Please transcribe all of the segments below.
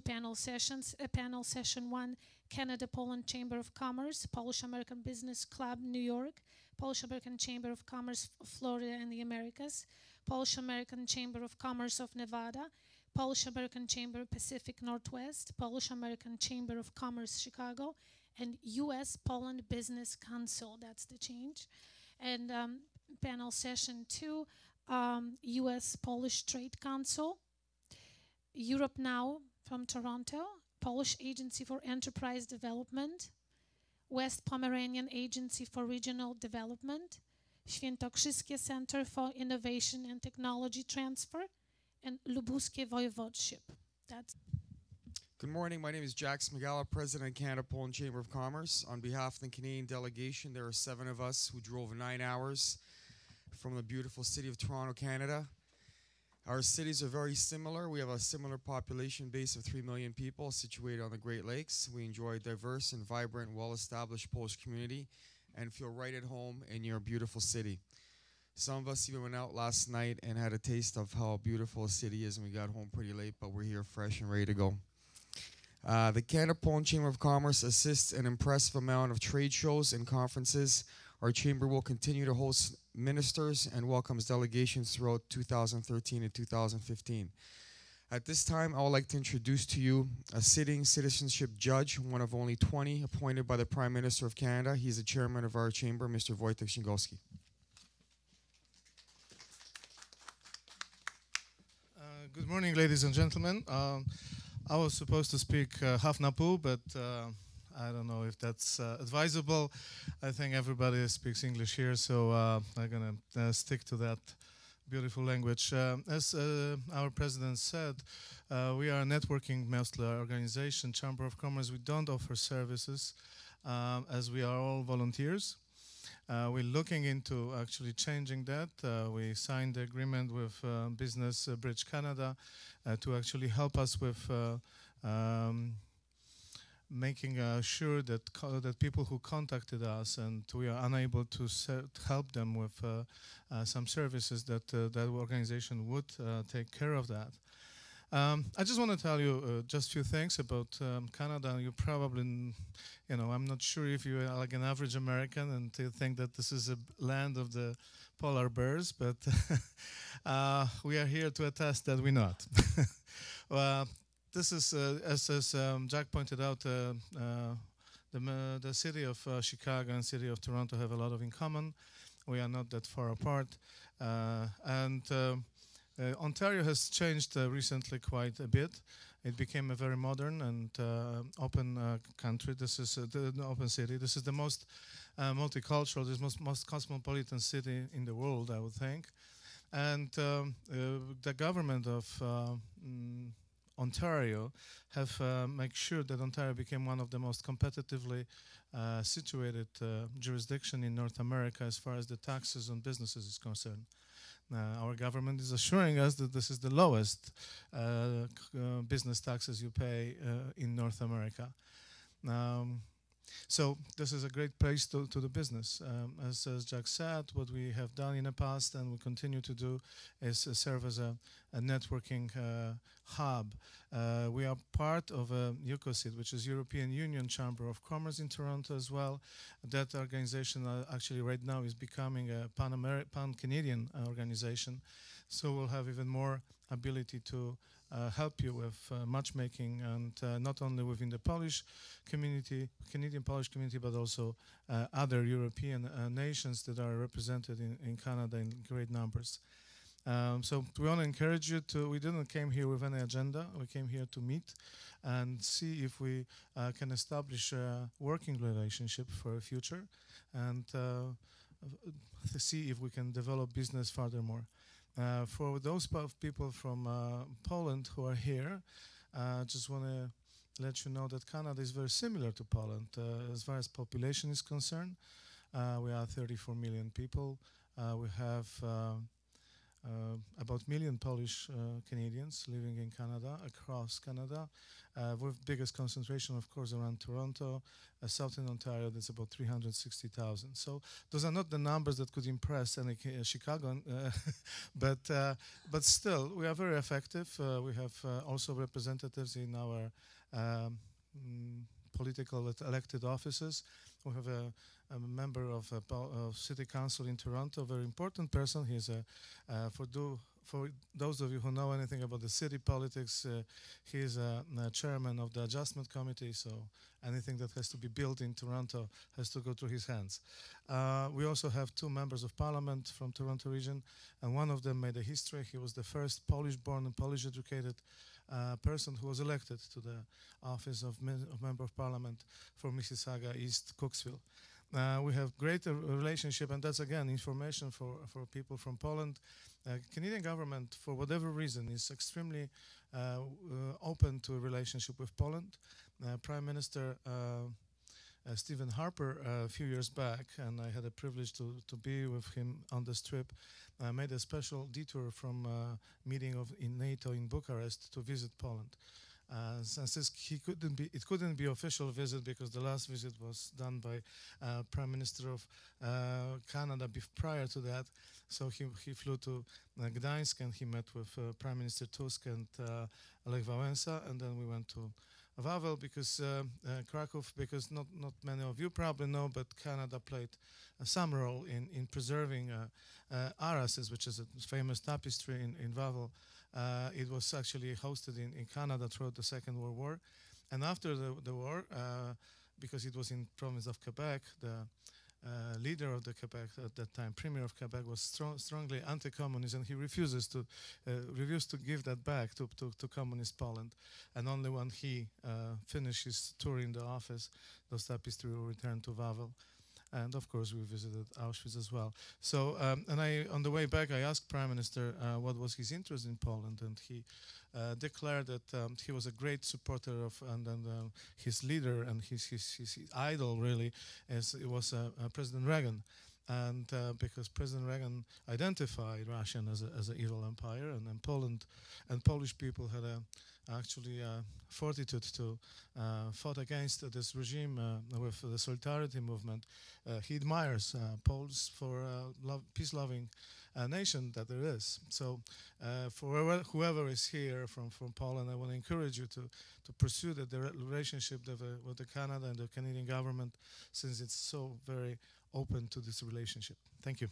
panel sessions. Panel session 1, Canada-Poland Chamber of Commerce, Polish-American Business Club, New York, Polish-American Chamber of Commerce, Florida and the Americas, Polish-American Chamber of Commerce of Nevada, Polish-American Chamber Pacific Northwest, Polish-American Chamber of Commerce Chicago, and U.S.-Poland Business Council. That's the change. And panel session 2, U.S.-Polish Trade Council, Europe Now from Toronto, Polish Agency for Enterprise Development, West Pomeranian Agency for Regional Development, Świętokrzyskie Center for Innovation and Technology Transfer, and Lubuskie Voivodeship. That's Good morning. My name is Jack Smigala, President of Canada-Poland Chamber of Commerce. On behalf of the Canadian delegation, there are 7 of us who drove 9 hours from the beautiful city of Toronto, Canada. Our cities are very similar. We have a similar population base of 3 million people situated on the Great Lakes. We enjoy a diverse and vibrant, well-established Polish community and feel right at home in your beautiful city. Some of us even went out last night and had a taste of how beautiful a city is, and we got home pretty late, but we're here fresh and ready to go. The Canada-Poland Chamber of Commerce assists an impressive amount of trade shows and conferences. Our chamber will continue to host ministers and welcomes delegations throughout 2013 and 2015. At this time, I would like to introduce to you a sitting citizenship judge, one of only 20 appointed by the Prime Minister of Canada. He's the chairman of our chamber, Mr. Wojtek Śmigowski. Good morning, ladies and gentlemen. I was supposed to speak half na pół, but I don't know if that's advisable. I think everybody speaks English here, so I'm going to stick to that beautiful language. As our president said, we are a networking mostly organization, Chamber of Commerce. We don't offer services as we are all volunteers. We're looking into actually changing that. We signed the agreement with Business Bridge Canada to actually help us with making sure that that people who contacted us and we are unable to help them with some services, that that organization would take care of that. I just want to tell you just a few things about Canada. You probably, you know, I'm not sure if you're like an average American and you think that this is a land of the polar bears, but we are here to attest that we're not. This is, as Jack pointed out, the city of Chicago and city of Toronto have a lot of in common. We are not that far apart. Ontario has changed recently quite a bit. It became a very modern and open country. This is an open city. This is the most multicultural, the most cosmopolitan city in the world, I would think. And the government of Ontario have made sure that Ontario became one of the most competitively situated jurisdiction in North America as far as the taxes on businesses is concerned. Our government is assuring us that this is the lowest business taxes you pay in North America. So this is a great place to do business. As Jack said, what we have done in the past and we continue to do is serve as a networking hub. We are part of EuCOCIT, which is European Union Chamber of Commerce in Toronto as well. That organization actually right now is becoming a pan-Canadian organization. So we'll have even more ability to help you with matchmaking, and not only within the Polish community, Canadian Polish community, but also other European nations that are represented in Canada in great numbers. So we want to encourage you to, we didn't came here with any agenda, we came here to meet and see if we can establish a working relationship for a future and to see if we can develop business furthermore. For those people from Poland who are here, I just want to let you know that Canada is very similar to Poland as far as population is concerned. We are 34 million people. We have about 1 million Polish Canadians living in Canada, across Canada, with biggest concentration, of course, around Toronto. Southern Ontario, that's about 360,000. So those are not the numbers that could impress any Chicagoan, but still, we are very effective. We have also representatives in our political elected offices. We have a member of City Council in Toronto, a very important person. He's for those of you who know anything about the city politics, he's a chairman of the Adjustment Committee, so anything that has to be built in Toronto has to go through his hands. We also have 2 members of parliament from Toronto region, and one of them made a history. He was the first Polish-born and Polish-educated person who was elected to the office of Member of Parliament for Mississauga East Cooksville. We have great relationship, and that's again information for people from Poland. Canadian government, for whatever reason, is extremely open to a relationship with Poland. Prime Minister Stephen Harper a few years back, and I had a privilege to be with him on this trip, made a special detour from a meeting in NATO in Bucharest to visit Poland. Since it couldn't be official visit because the last visit was done by Prime Minister of Canada prior to that. So he flew to Gdańsk and he met with Prime Minister Tusk and Lech Wałęsa, and then we went to Wawel because Kraków, because not many of you probably know, but Canada played some role in preserving Arases, which is a famous tapestry in Wawel. It was actually hosted in Canada throughout the Second World War. And after the war, because it was in province of Quebec, the leader of the Quebec at that time, Premier of Quebec, was strongly anti-communist, and he refused to give that back to communist Poland. And only when he finished his tour in the office, those tapestries were returned to Wawel. And of course, we visited Auschwitz as well. So, and on the way back, I asked Prime Minister what was his interest in Poland, and he declared that he was a great supporter of, and his leader and his idol really, it was President Reagan. And because President Reagan identified Russia as an evil empire, and then Poland and Polish people had actually fortitude to fought against this regime with the Solidarity movement. He admires Poles for peace-loving nation that there is. So for whoever is here from Poland, I want to encourage you to pursue the relationship with the Canada and the Canadian government, since it's so very open to this relationship. Thank you.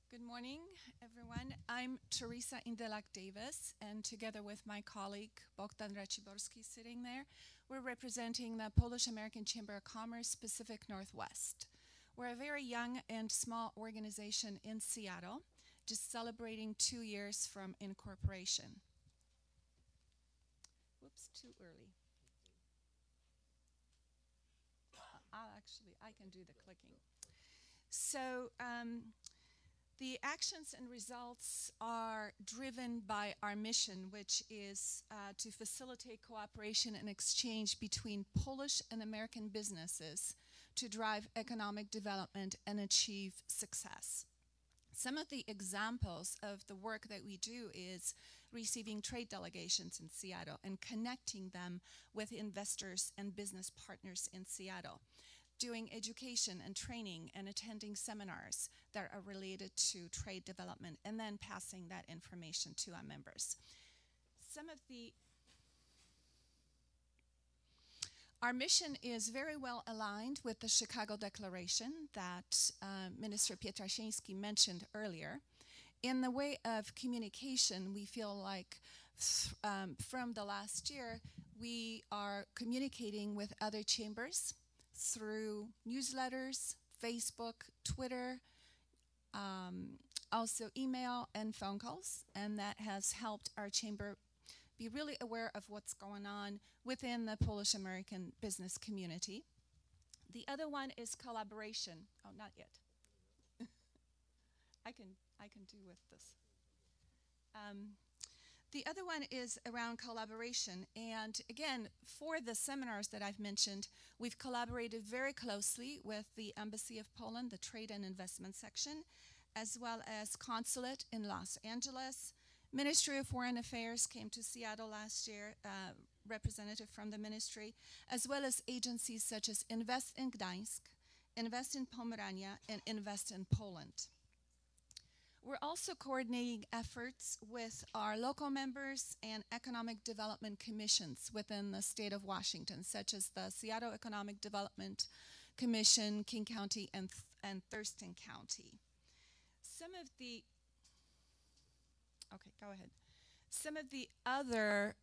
Good morning, everyone. I'm Teresa Indelak-Davis, and together with my colleague Bogdan Raciborski sitting there, we're representing the Polish-American Chamber of Commerce Pacific Northwest. We're a very young and small organization in Seattle, just celebrating 2 years from incorporation. Whoops, too early. I can do the clicking. So, the actions and results are driven by our mission, which is to facilitate cooperation and exchange between Polish and American businesses to drive economic development and achieve success. Some of the examples of the work that we do is receiving trade delegations in Seattle and connecting them with investors and business partners in Seattle, doing education and training and attending seminars that are related to trade development, and then passing that information to our members. Some of the Our mission is very well aligned with the Chicago Declaration that Minister Pietraszyński mentioned earlier. In the way of communication, we feel like from the last year, we are communicating with other chambers through newsletters, Facebook, Twitter, also email and phone calls, and that has helped our chamber be really aware of what's going on within the Polish-American business community. The other one is collaboration. Oh, not yet. I can do with this. The other one is around collaboration. And again, for the seminars that I've mentioned, we've collaborated very closely with the Embassy of Poland, the Trade and Investment section, as well as Consulate in Los Angeles. Ministry of Foreign Affairs came to Seattle last year, representative from the ministry, as well as agencies such as Invest in Gdańsk, Invest in Pomerania, and Invest in Poland. We're also coordinating efforts with our local members and economic development commissions within the state of Washington, such as the Seattle Economic Development Commission, King County, and Thurston County. Some of the other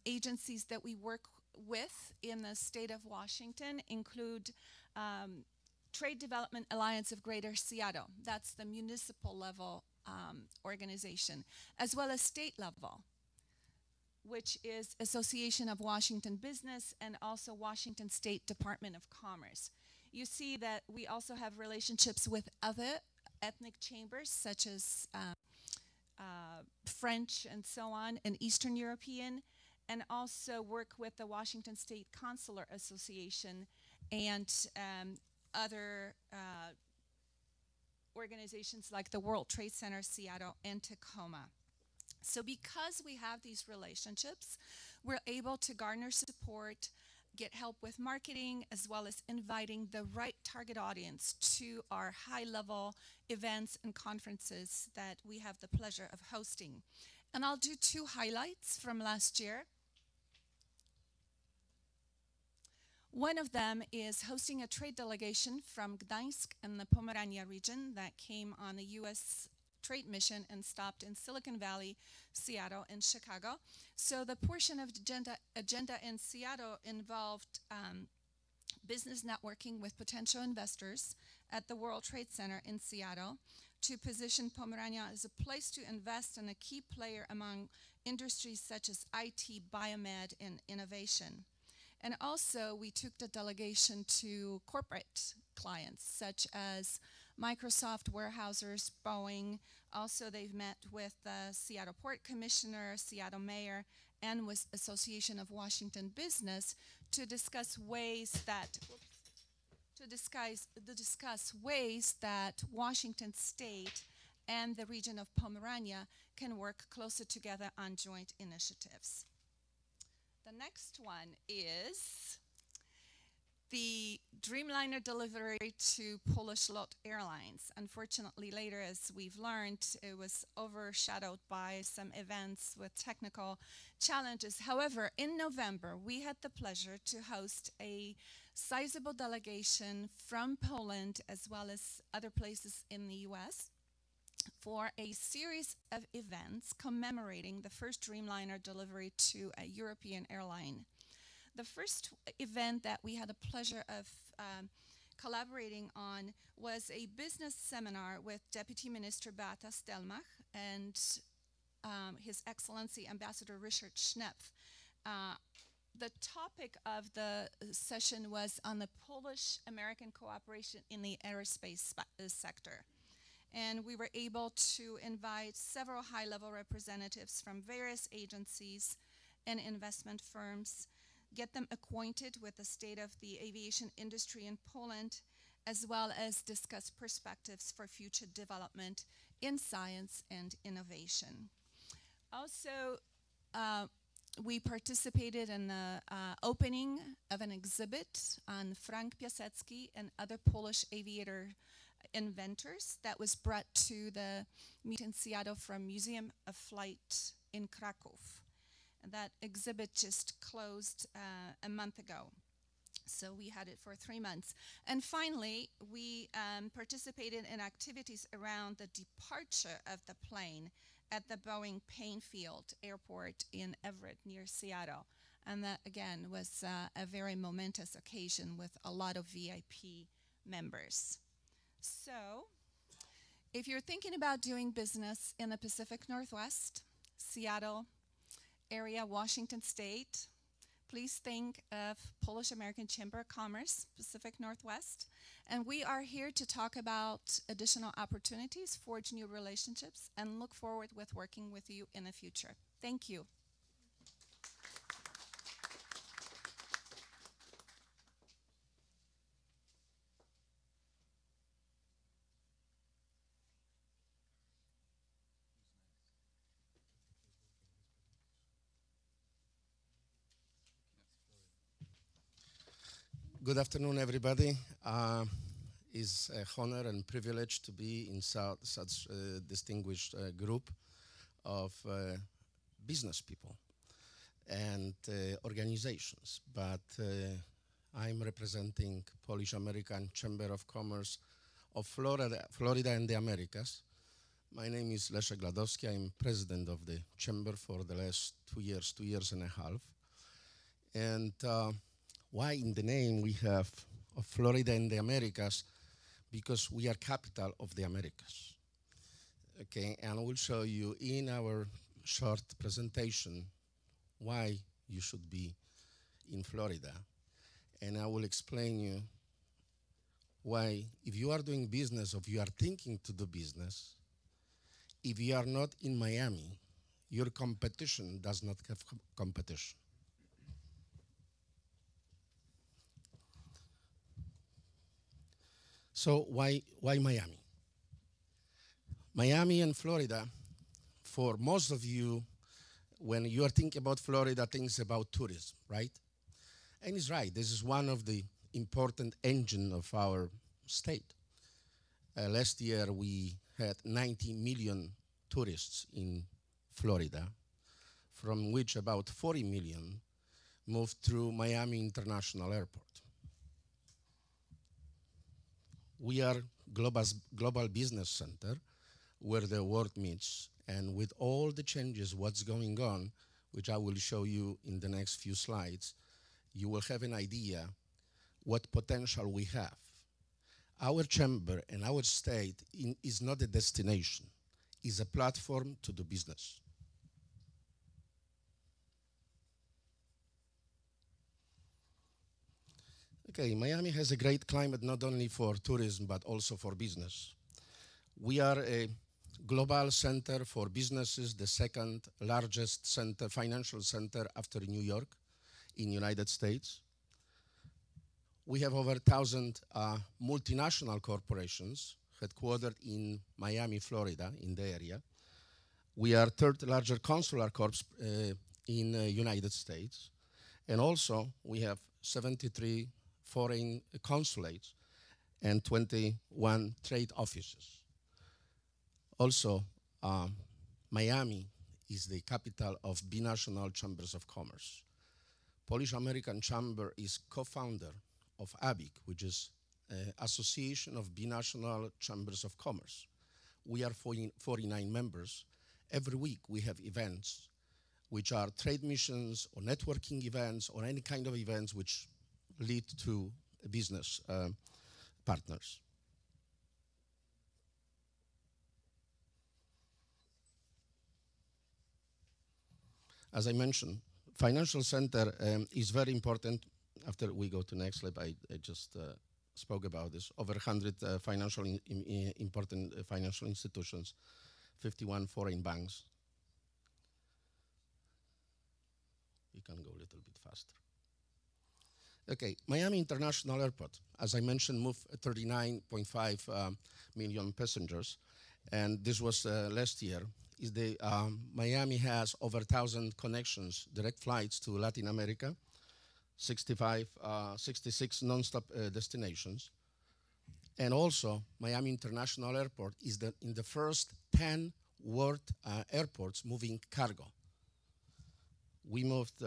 agencies that we work with in the state of Washington include Trade Development Alliance of Greater Seattle. That's the municipal level organization, as well as state level, which is Association of Washington Business and also Washington State Department of Commerce. You see that we also have relationships with other ethnic chambers, such as French and so on, and Eastern European, and also work with the Washington State Consular Association and other organizations like the World Trade Center, Seattle, and Tacoma. So because we have these relationships, we're able to garner support, get help with marketing, as well as inviting the right target audience to our high-level events and conferences that we have the pleasure of hosting. And I'll do two highlights from last year. One of them is hosting a trade delegation from Gdańsk and the Pomerania region that came on a U.S. trade mission and stopped in Silicon Valley, Seattle, and Chicago. So the portion of the agenda in Seattle involved business networking with potential investors at the World Trade Center in Seattle to position Pomerania as a place to invest and a key player among industries such as IT, biomed, and innovation. And also, we took the delegation to corporate clients, such as Microsoft, Warehousers, Boeing. Also, they've met with the Seattle Port Commissioner, Seattle Mayor, and with Association of Washington Business to discuss ways that Washington State and the region of Pomerania can work closer together on joint initiatives. The next one is the Dreamliner delivery to Polish LOT Airlines. Unfortunately, later, as we've learned, it was overshadowed by some events with technical challenges. However, in November, we had the pleasure to host a sizable delegation from Poland as well as other places in the US for a series of events commemorating the first Dreamliner delivery to a European airline. The first event that we had the pleasure of collaborating on was a business seminar with Deputy Minister Beata Stelmach and His Excellency Ambassador Richard Schnepf. The topic of the session was on the Polish-American cooperation in the aerospace sector. And we were able to invite several high-level representatives from various agencies and investment firms, get them acquainted with the state of the aviation industry in Poland, as well as discuss perspectives for future development in science and innovation. Also, we participated in the opening of an exhibit on Frank Piasecki and other Polish aviator inventors that was brought to the meet in Seattle from Museum of Flight in Kraków. And that exhibit just closed a month ago. So we had it for 3 months. And finally, we participated in activities around the departure of the plane at the Boeing Painfield Airport in Everett near Seattle. And that, again, was a very momentous occasion with a lot of VIP members. So if you're thinking about doing business in the Pacific Northwest, Seattle area, Washington State, please think of Polish American Chamber of Commerce, Pacific Northwest. And we are here to talk about additional opportunities, forge new relationships, and look forward with working with you in the future. Thank you. Good afternoon, everybody. It's an honor and privilege to be in such a distinguished group of business people and organizations. But I'm representing Polish American Chamber of Commerce of Florida and the Americas. My name is Leszek Gladowski. I'm president of the chamber for the last 2 years and a half. And why in the name we have of Florida and the Americas? Because we are capital of the Americas. Okay, and I will show you in our short presentation why you should be in Florida. And I will explain you why, if you are doing business or if you are thinking to do business, if you are not in Miami, your competition does not have competition. So why Miami? Miami and Florida, for most of you, when you are thinking about Florida, things about tourism, right? And it's right. This is one of the important engines of our state. Last year, we had 90 million tourists in Florida, from which about 40 million moved through Miami International Airport. We are global business center where the world meets, and with all the changes, what's going on, which I will show you in the next few slides, you will have an idea what potential we have. Our chamber and our state is not a destination, it's a platform to do business. Okay, Miami has a great climate not only for tourism but also for business. We are a global center for businesses, the second largest center, financial center after New York in United States. We have over 1,000 multinational corporations headquartered in Miami, Florida, in the area. We are third largest consular corps in United States. And also we have 73 foreign consulates and 21 trade offices. Also, Miami is the capital of binational chambers of commerce. Polish American Chamber is co-founder of ABIC, which is Association of Binational Chambers of Commerce. We are 49 members. Every week we have events which are trade missions or networking events or any kind of events which lead to business partners. As I mentioned, financial center is very important. After we go to next slide, I just spoke about this. Over 100 important financial institutions, 51 foreign banks. We can go a little bit faster. Okay, Miami International Airport, as I mentioned, moved 39.5 million passengers, and this was last year. Miami has over 1,000 connections, direct flights to Latin America, 66 non-stop destinations. And also, Miami International Airport is in the first 10 world airports moving cargo. We moved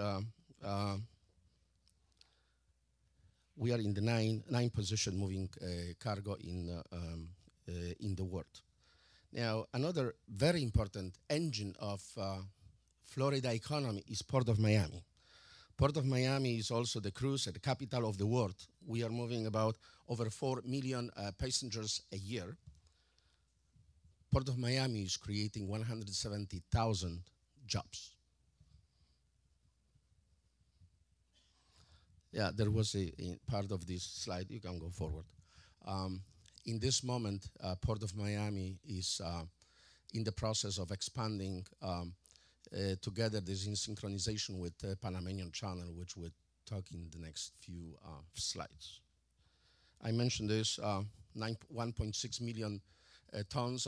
we are in the nine position moving cargo in the world. Now, another very important engine of Florida economy is Port of Miami. Port of Miami is also the cruise, the capital of the world. We are moving about over 4 million passengers a year. Port of Miami is creating 170,000 jobs. Yeah, there was a part of this slide. You can go forward. In this moment, Port of Miami is in the process of expanding together. This in synchronization with the Panamanian Channel, which we'll talk in the next few slides. I mentioned this, 1.6 million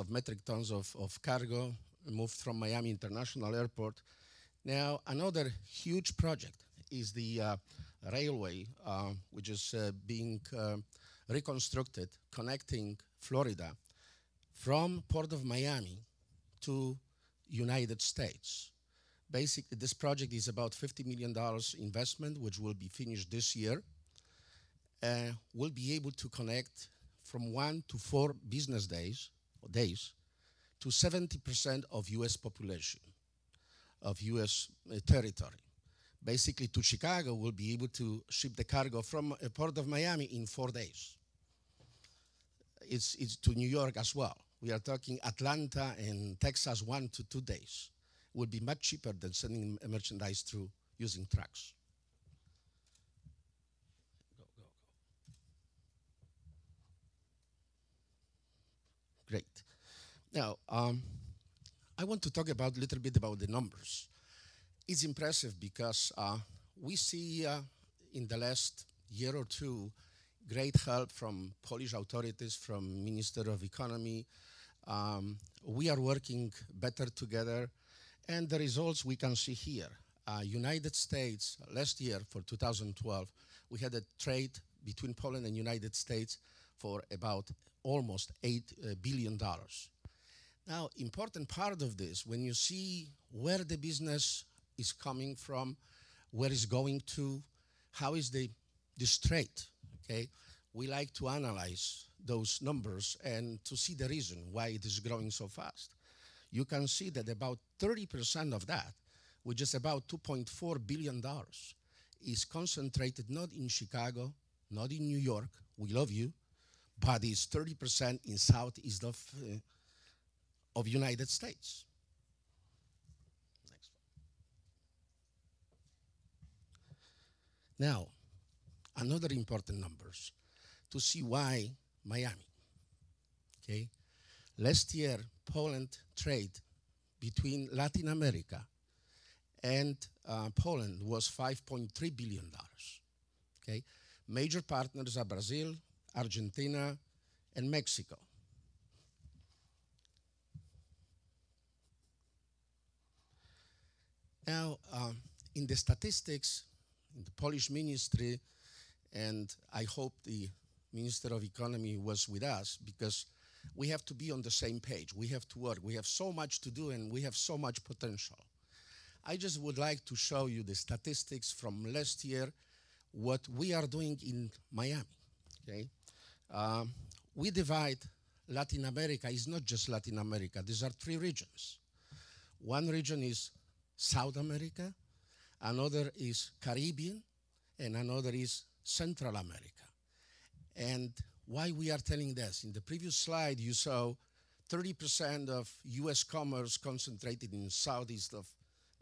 metric tons of cargo moved from Miami International Airport. Now, another huge project is the railway, which is being reconstructed, connecting Florida from Port of Miami to United States. Basically, this project is about $50 million investment, which will be finished this year. We'll be able to connect from 1 to 4 business days to 70% of US population, of US territory. Basically, to Chicago, we'll be able to ship the cargo from Port of Miami in 4 days. It's to New York as well. We are talking Atlanta and Texas 1 to 2 days. It would be much cheaper than sending merchandise through using trucks. Great. Now, I want to talk about a little bit about the numbers. It's impressive because we see in the last year or two great help from Polish authorities, from Minister of Economy. We are working better together, and the results we can see here. United States, last year for 2012, we had a trade between Poland and United States for about almost $8 billion. Now, important part of this, when you see where the business is coming from, where it's going to, how is the trade, okay? We like to analyze those numbers and to see the reason why it is growing so fast. You can see that about 30% of that, which is about $2.4 billion, is concentrated not in Chicago, not in New York, we love you, but it's 30% in southeast of United States. Next one. Now, another important numbers to see why Miami, okay? Last year, Poland trade between Latin America and Poland was $5.3 billion, okay? Major partners are Brazil, Argentina, and Mexico. Now, in the statistics, in the Polish ministry, and I hope the Minister of Economy was with us, because we have to be on the same page. We have to work. We have so much to do, and we have so much potential. I just would like to show you the statistics from last year, what we are doing in Miami, okay? We divide Latin America. It's not just Latin America. These are 3 regions. One region is South America, another is Caribbean, and another is Central America. And why we are telling this? In the previous slide, you saw 30% of US commerce concentrated in southeast of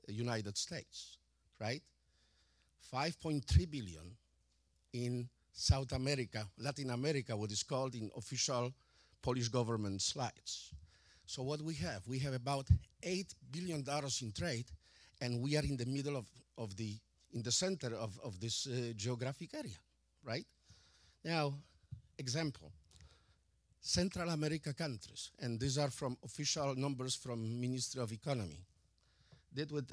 the United States, right? 5.3 billion in South America, Latin America, what is called in official Polish government slides. So what we have about $8 billion in trade, and we are in the middle in the center of this geographic area, right? Now, example, Central America countries, and these are from official numbers from Ministry of Economy, did with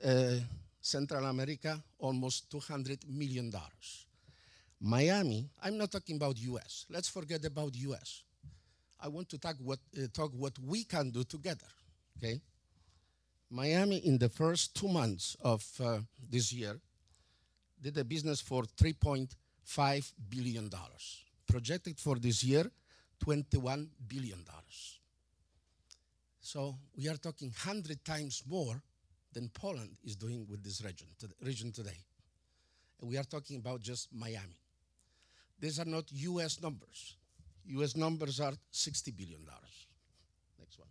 Central America almost $200 million. Miami, I'm not talking about US. Let's forget about US. I want to talk what we can do together, okay? Miami, in the first 2 months of this year, did a business for $5 billion. Projected for this year, $21 billion. So we are talking 100 times more than Poland is doing with this region today. And we are talking about just Miami. These are not US numbers. US numbers are $60 billion. Next one.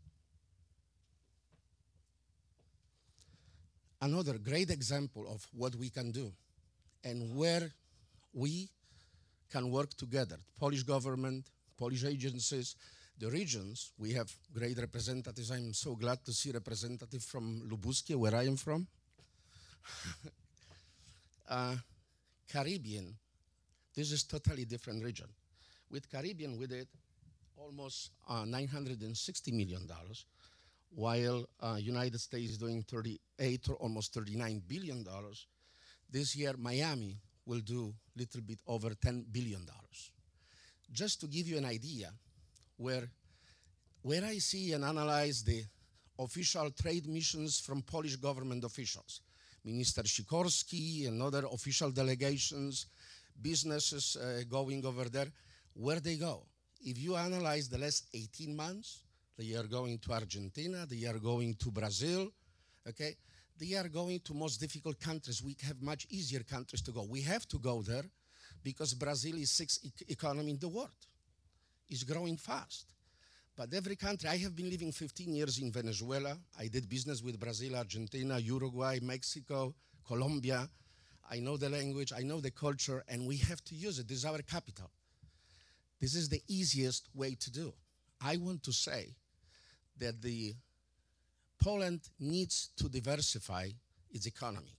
Another great example of what we can do and where we can work together. Polish government, Polish agencies, the regions. We have great representatives. I'm so glad to see a representative from Lubuskie, where I am from. Caribbean, this is totally different region. With Caribbean, we did almost $960 million, while United States is doing 38 or almost $39 billion. This year, Miami will do a little bit over $10 billion. Just to give you an idea, where I see and analyze the official trade missions from Polish government officials, Minister Sikorski and other official delegations, businesses going over there, where they go. If you analyze the last 18 months, they are going to Argentina, they are going to Brazil, okay? They are going to most difficult countries. We have much easier countries to go. We have to go there because Brazil is 6th economy in the world. It's growing fast. But every country, I have been living 15 years in Venezuela. I did business with Brazil, Argentina, Uruguay, Mexico, Colombia. I know the language, I know the culture, and we have to use it. This is our capital. This is the easiest way to do. I want to say that Poland needs to diversify its economy.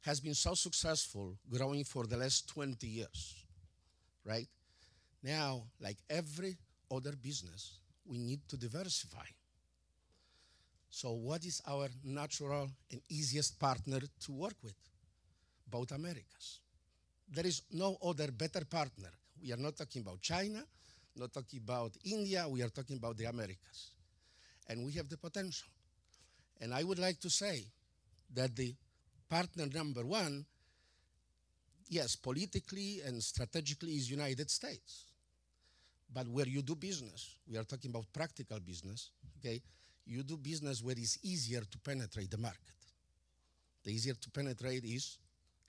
Has been so successful growing for the last 20 years, right? Now, like every other business, we need to diversify. So what is our natural and easiest partner to work with? Both Americas. There is no other better partner. We are not talking about China, not talking about India, we are talking about the Americas. And we have the potential. And I would like to say that the partner number one, yes, politically and strategically is United States. But where you do business, we are talking about practical business, okay? You do business where it's easier to penetrate the market. The easier to penetrate is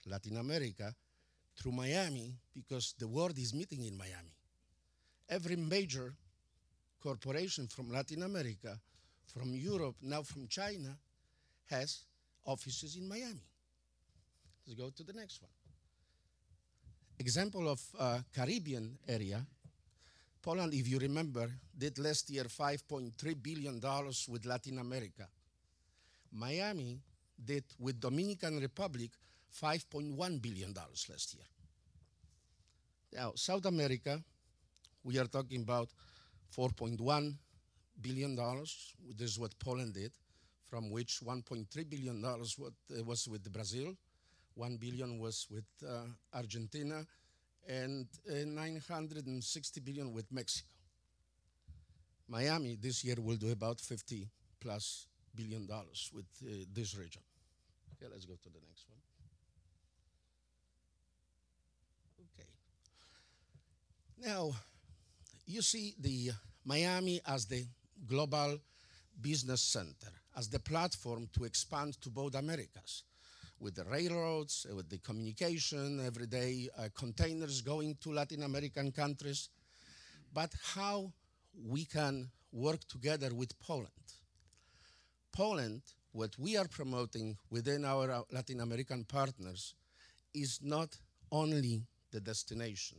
Latin America through Miami, because the world is meeting in Miami. Every major corporation from Latin America, from Europe, now from China, has offices in Miami. Let's go to the next one. Example of Caribbean area. Poland, if you remember, did last year $5.3 billion with Latin America. Miami did with Dominican Republic $5.1 billion last year. Now, South America, we are talking about $4.1 billion. This is what Poland did, from which $1.3 billion was with Brazil, $1 billion was with Argentina, and $960 billion with Mexico. Miami this year will do about $50+ billion with this region. Okay, let's go to the next one. Okay. Now, you see the Miami as the global business center, as the platform to expand to both Americas, with the railroads, with the communication, everyday containers going to Latin American countries. But how we can work together with Poland. Poland, what we are promoting within our Latin American partners, is not only the destination.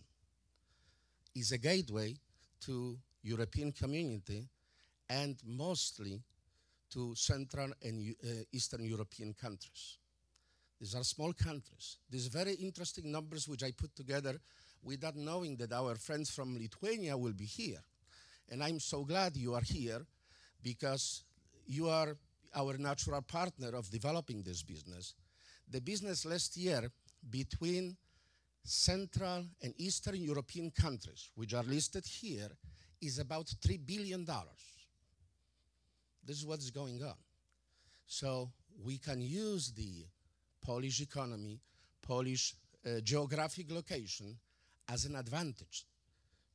It's a gateway to European community and mostly to Central and Eastern European countries. These are small countries. These very interesting numbers which I put together without knowing that our friends from Lithuania will be here. And I'm so glad you are here because you are our natural partner of developing this business. The business last year between Central and Eastern European countries, which are listed here, is about $3 billion. This is what's going on. So we can use the Polish economy, Polish geographic location as an advantage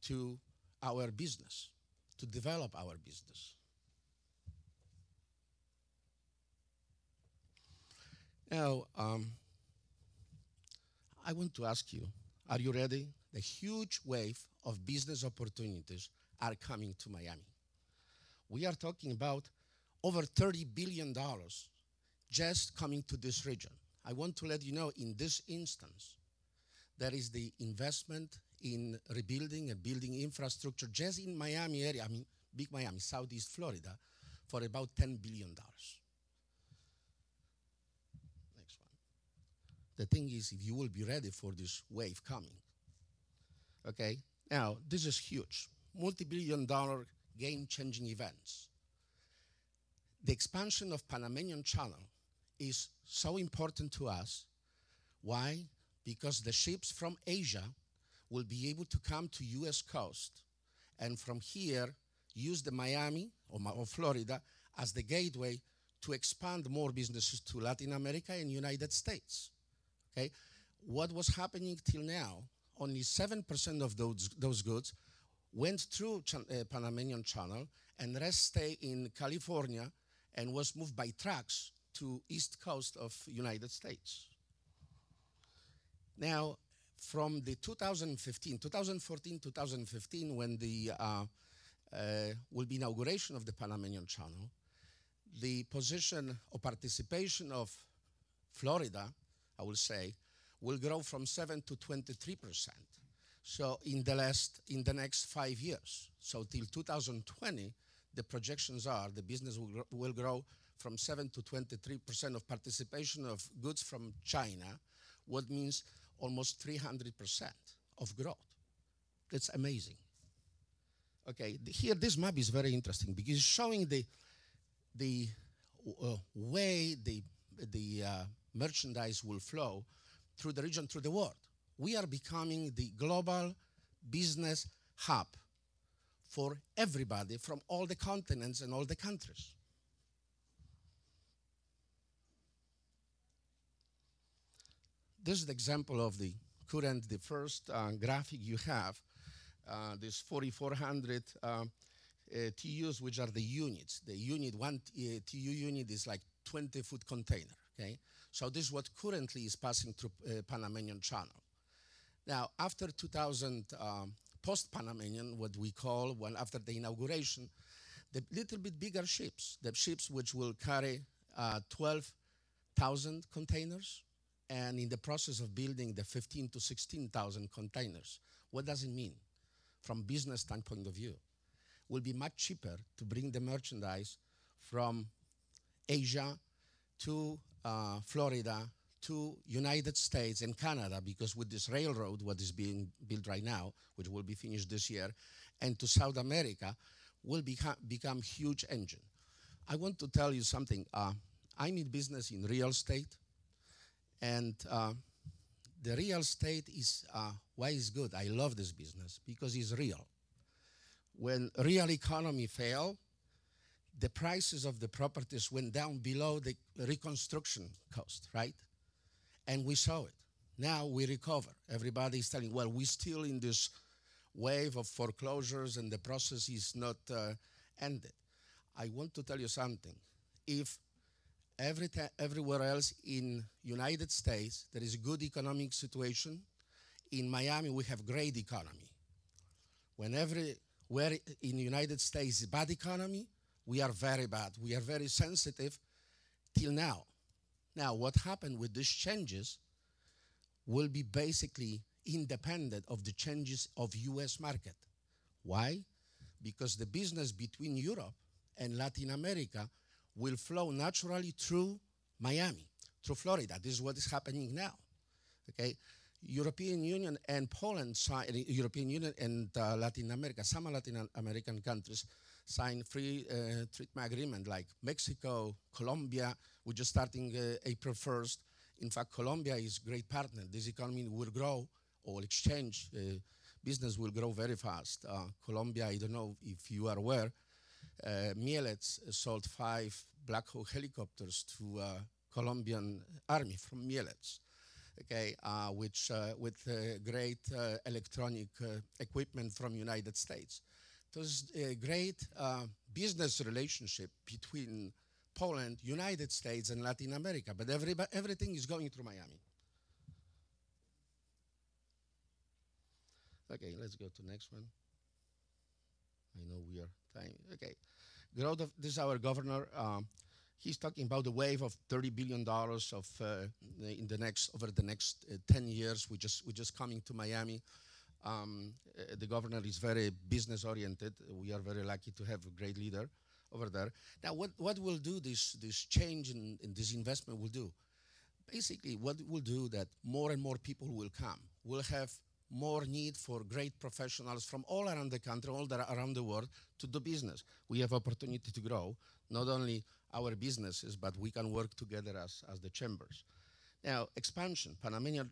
to our business, to develop our business. Now, I want to ask you, are you ready? The huge wave of business opportunities are coming to Miami. We are talking about over $30 billion just coming to this region. I want to let you know, in this instance, there is the investment in rebuilding and building infrastructure just in Miami area, I mean, big Miami, Southeast Florida, for about $10 billion. Next one. The thing is, if you will be ready for this wave coming. Okay, now, this is huge. Multi-billion-dollar game-changing events. The expansion of Panamanian Channel is so important to us. Why? Because the ships from Asia will be able to come to US coast and from here use the Miami or Florida as the gateway to expand more businesses to Latin America and United States. Okay? What was happening till now, only 7% of those goods went through Panamanian Channel, and the rest stay in California and was moved by trucks to east coast of United States. Now, from the 2014, when the will be inauguration of the Panamanian Channel, the position or participation of Florida, I will say, will grow from 7 to 23%. So in the next 5 years, so till 2020, the projections are the business will grow from 7 to 23% of participation of goods from China, what means almost 300% of growth. That's amazing. Okay, here this map is very interesting because it's showing the way the merchandise will flow through the region, through the world. We are becoming the global business hub for everybody from all the continents and all the countries. This is the example of the first graphic you have, this 4,400 TUs, which are the units. The unit, one TU unit is like 20-foot container, okay? So this is what currently is passing through Panamanian Channel. Now, after 2000, post-Panamanian, what we call, after the inauguration, the little bit bigger ships, the ships which will carry 12,000 containers, and in the process of building the 15 to 16,000 containers. What does it mean? From business standpoint of view, it will be much cheaper to bring the merchandise from Asia to Florida to United States and Canada, because with this railroad, what is being built right now, which will be finished this year, and to South America, will become huge engine. I want to tell you something. I'm in business in real estate, and the real estate is, why is good? I love this business, because it's real. When real economy failed, the prices of the properties went down below the reconstruction cost, right? And we saw it. Now we recover. Everybody is telling, well, we're still in this wave of foreclosures and the process is not ended. I want to tell you something. If everywhere else in United States there is a good economic situation, in Miami we have great economy. When everywhere in the United States is bad economy, we are very bad. We are very sensitive till now. Now, what happened with these changes will be basically independent of the changes of US market. Why? Because the business between Europe and Latin America will flow naturally through Miami, through Florida. This is what is happening now, okay? European Union and Poland, European Union and Latin America, some Latin American countries signed free treatment agreement like Mexico, Colombia. We're just starting April 1st. In fact, Colombia is a great partner. This economy will grow, or exchange business will grow very fast. Colombia, I don't know if you are aware, Mielec sold 5 Black Hawk helicopters to Colombian army from Mielec. okay, with great electronic equipment from United States. There's a great business relationship between Poland, United States, and Latin America, but everything is going through Miami. Okay, let's go to the next one. I know we are time. Okay, growth of, this is our governor. He's talking about the wave of $30 billion of over the next 10 years. We just coming to Miami. The governor is very business oriented. We are very lucky to have a great leader over there. Now, what will do this change in this investment will do? Basically, what it will do that more and more people will come. We'll have more need for great professionals from all around the country, all around the world to do business. We have opportunity to grow, not only our businesses, but we can work together as the chambers. Now, expansion, Panamanian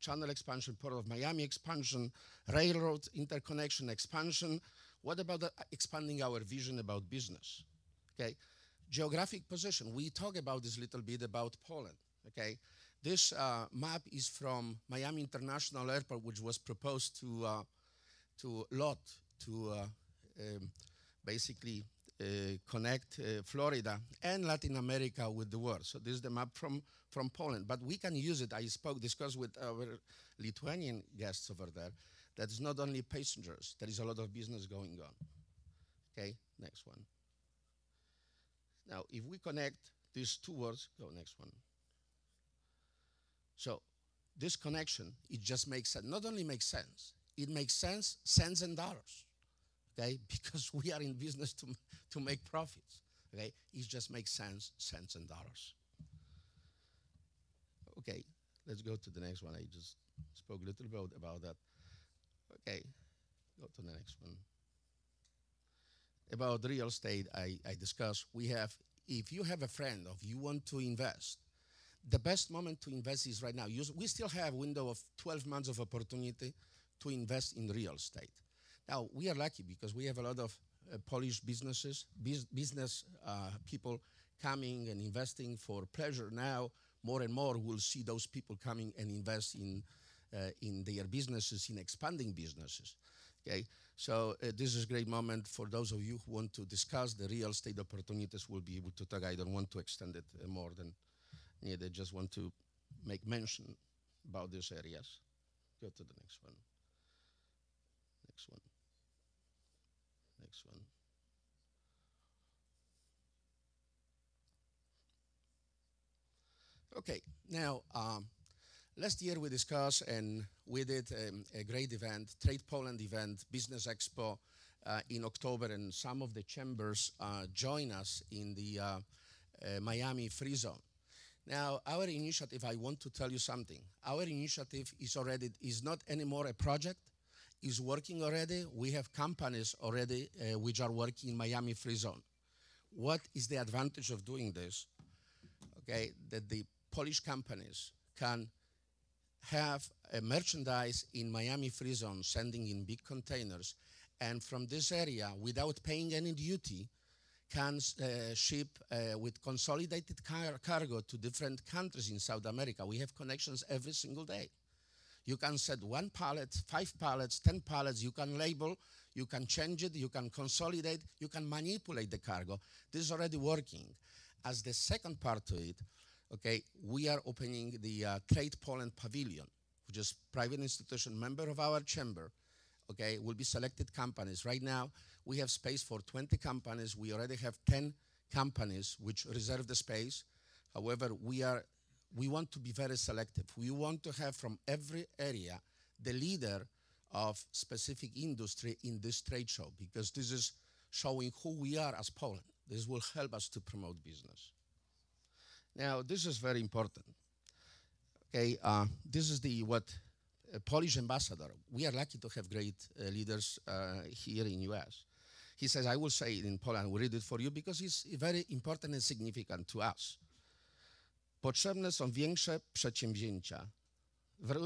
Channel expansion, Port of Miami expansion, railroad interconnection expansion. What about expanding our vision about business? Okay, geographic position. We talk about this little bit about Poland. Okay, this map is from Miami International Airport, which was proposed to LOT to basically connect Florida and Latin America with the world. So this is the map from Poland, but we can use it. I discussed with our Lithuanian guests over there. That's not only passengers. There is a lot of business going on. Okay, next one. Now, if we connect these two words, go next one. So this connection, it just makes sense. Not only makes sense, it makes sense, cents and dollars. Okay, because we are in business to make profits. Okay, it just makes sense, cents and dollars. Okay, let's go to the next one. I just spoke a little bit about that. Okay, go to the next one. About real estate, I discussed, if you have a friend, or if you want to invest, the best moment to invest is right now. We still have a window of 12 months of opportunity to invest in real estate. Now, we are lucky because we have a lot of Polish business people coming and investing for pleasure. Now, more and more, we'll see those people coming and invest in their businesses, in expanding businesses. Okay, so this is a great moment for those of you who want to discuss the real estate opportunities. We'll be able to talk. I don't want to extend it more than needed. I just want to make mention about these areas. Go to the next one. Next one. Next one. Okay, now, last year we discussed and we did a great event, Trade Poland event, Business Expo in October, and some of the chambers join us in the Miami Free Zone. Now, our initiative, I want to tell you something. Our initiative is not anymore a project, is working already. We have companies already which are working in Miami Free Zone. What is the advantage of doing this? Okay, that the Polish companies can have a merchandise in Miami Free Zone, sending in big containers, and from this area, without paying any duty, can ship with consolidated cargo to different countries in South America. We have connections every single day. You can set 1 pallet, 5 pallets, 10 pallets, you can label, you can change it, you can consolidate, you can manipulate the cargo. This is already working. As the second part to it, okay, we are opening the Trade Poland Pavilion, which is private institution, member of our chamber, okay, will be selected companies. Right now, we have space for 20 companies. We already have 10 companies which reserve the space. However, we want to be very selective. We want to have from every area the leader of specific industry in this trade show, because this is showing who we are as Poland. This will help us to promote business. Now, this is very important. Okay, this is what Polish ambassador. We are lucky to have great leaders here in US. He says, I will say it in Poland, we'll read it for you because it's very important and significant to us. Potrzebne są większe przedsięwzięcia.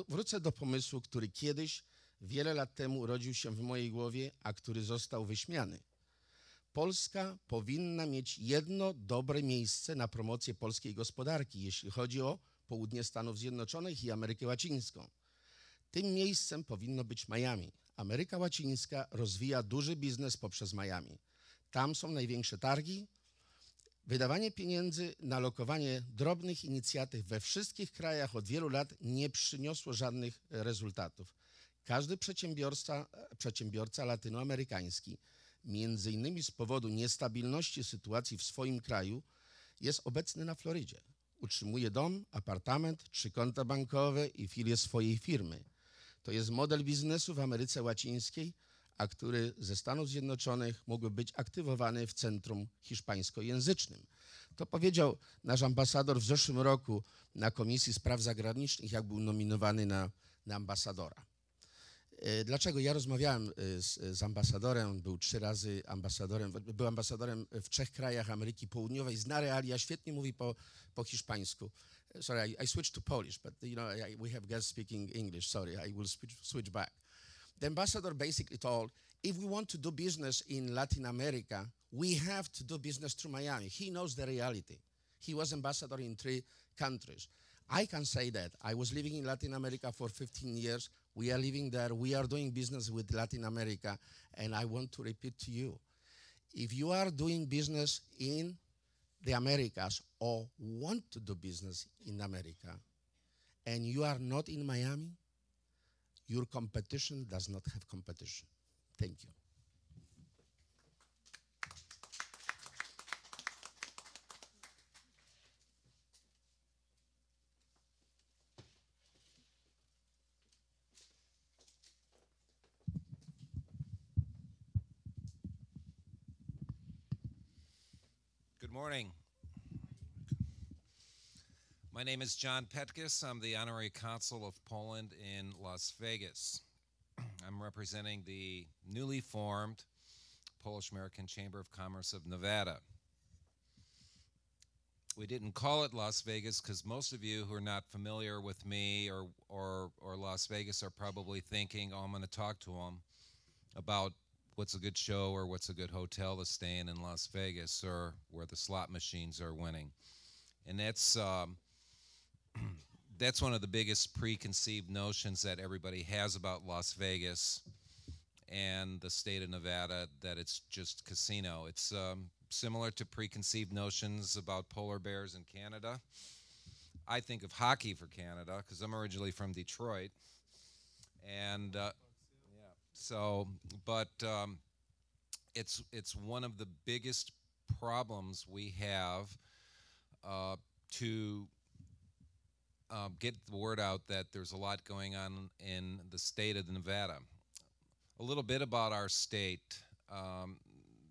Wrócę do pomysłu, który kiedyś, wiele lat temu urodził się w mojej głowie, a który został wyśmiany. Polska powinna mieć jedno dobre miejsce na promocję polskiej gospodarki, jeśli chodzi o południe Stanów Zjednoczonych i Amerykę Łacińską. Tym miejscem powinno być Miami. Ameryka Łacińska rozwija duży biznes poprzez Miami. Tam są największe targi. Wydawanie pieniędzy na lokowanie drobnych inicjatyw we wszystkich krajach od wielu lat nie przyniosło żadnych rezultatów. Każdy przedsiębiorca latynoamerykański, między innymi z powodu niestabilności sytuacji w swoim kraju, jest obecny na Florydzie. Utrzymuje dom, apartament, 3 konta bankowe i filię swojej firmy. To jest model biznesu w Ameryce Łacińskiej, a który ze Stanów Zjednoczonych mógłby być aktywowany w centrum hiszpańskojęzycznym. To powiedział nasz ambasador w zeszłym roku na Komisji Spraw Zagranicznych, jak był nominowany na ambasadora. Dlaczego? Ja rozmawiałem z ambasadorem, był 3 razy ambasadorem, był ambasadorem w 3 krajach Ameryki Południowej, zna realia, świetnie mówi po hiszpańsku. Sorry, I switched to Polish, but you know, we have guests speaking English, sorry, I will switch back. The ambassador basically told, if we want to do business in Latin America, we have to do business through Miami. He knows the reality. He was ambassador in 3 countries. I can say that. I was living in Latin America for 15 years. We are living there. We are doing business with Latin America. And I want to repeat to you, if you are doing business in the Americas or want to do business in America and you are not in Miami, your competition does not have competition. Thank you. Good morning. My name is John Petkis. I'm the Honorary Consul of Poland in Las Vegas. I'm representing the newly formed Polish-American Chamber of Commerce of Nevada. We didn't call it Las Vegas because most of you who are not familiar with me or Las Vegas are probably thinking, oh, I'm going to talk to them about what's a good show or what's a good hotel to stay in Las Vegas or where the slot machines are winning. And that's one of the biggest preconceived notions that everybody has about Las Vegas and the state of Nevada, that it's just casino. It's similar to preconceived notions about polar bears in Canada. I think of hockey for Canada because I'm originally from Detroit. And it's one of the biggest problems we have to get the word out that there's a lot going on in the state of Nevada. A little bit about our state.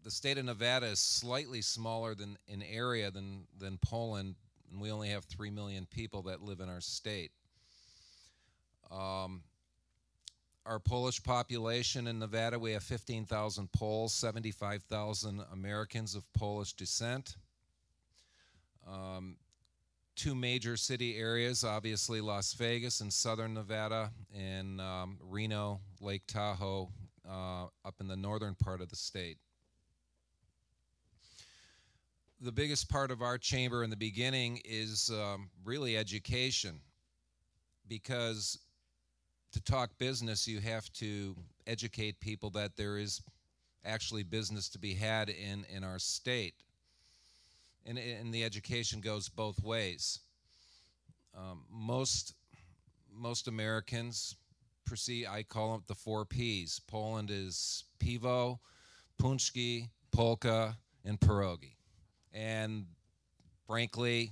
The state of Nevada is slightly smaller in area than Poland, and we only have 3 million people that live in our state. Our Polish population in Nevada, we have 15,000 Poles, 75,000 Americans of Polish descent. 2 major city areas, obviously Las Vegas in southern Nevada and Reno, Lake Tahoe up in the northern part of the state. The biggest part of our chamber in the beginning is really education, because to talk business, you have to educate people that there is actually business to be had in our state. And the education goes both ways. Most Americans perceive, I call them the 4 Ps. Poland is piwo, punchki, polka, and pierogi. And frankly,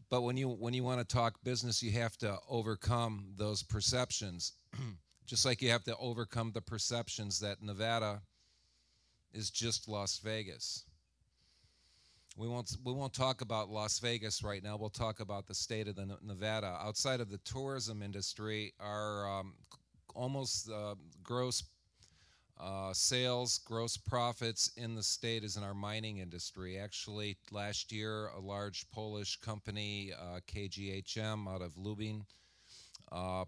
but when you want to talk business, you have to overcome those perceptions. Just like you have to overcome the perceptions that Nevada is just Las Vegas. We won't talk about Las Vegas right now. We'll talk about the state of Nevada. Outside of the tourism industry, our almost gross sales, gross profits in the state is in our mining industry. Actually, last year, a large Polish company, KGHM, out of Lubin,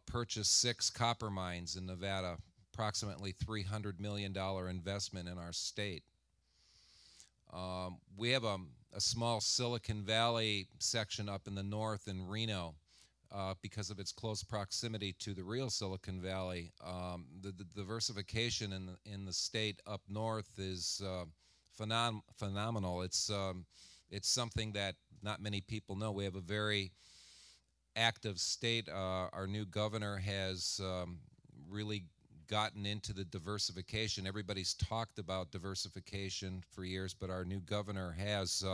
purchased 6 copper mines in Nevada, approximately $300 million investment in our state. We have a small Silicon Valley section up in the north in Reno because of its close proximity to the real Silicon Valley. The diversification in the state up north is phenomenal. It's something that not many people know. We have a very active state. Our new governor has really gotten into the diversification. Everybody's talked about diversification for years, but our new governor has,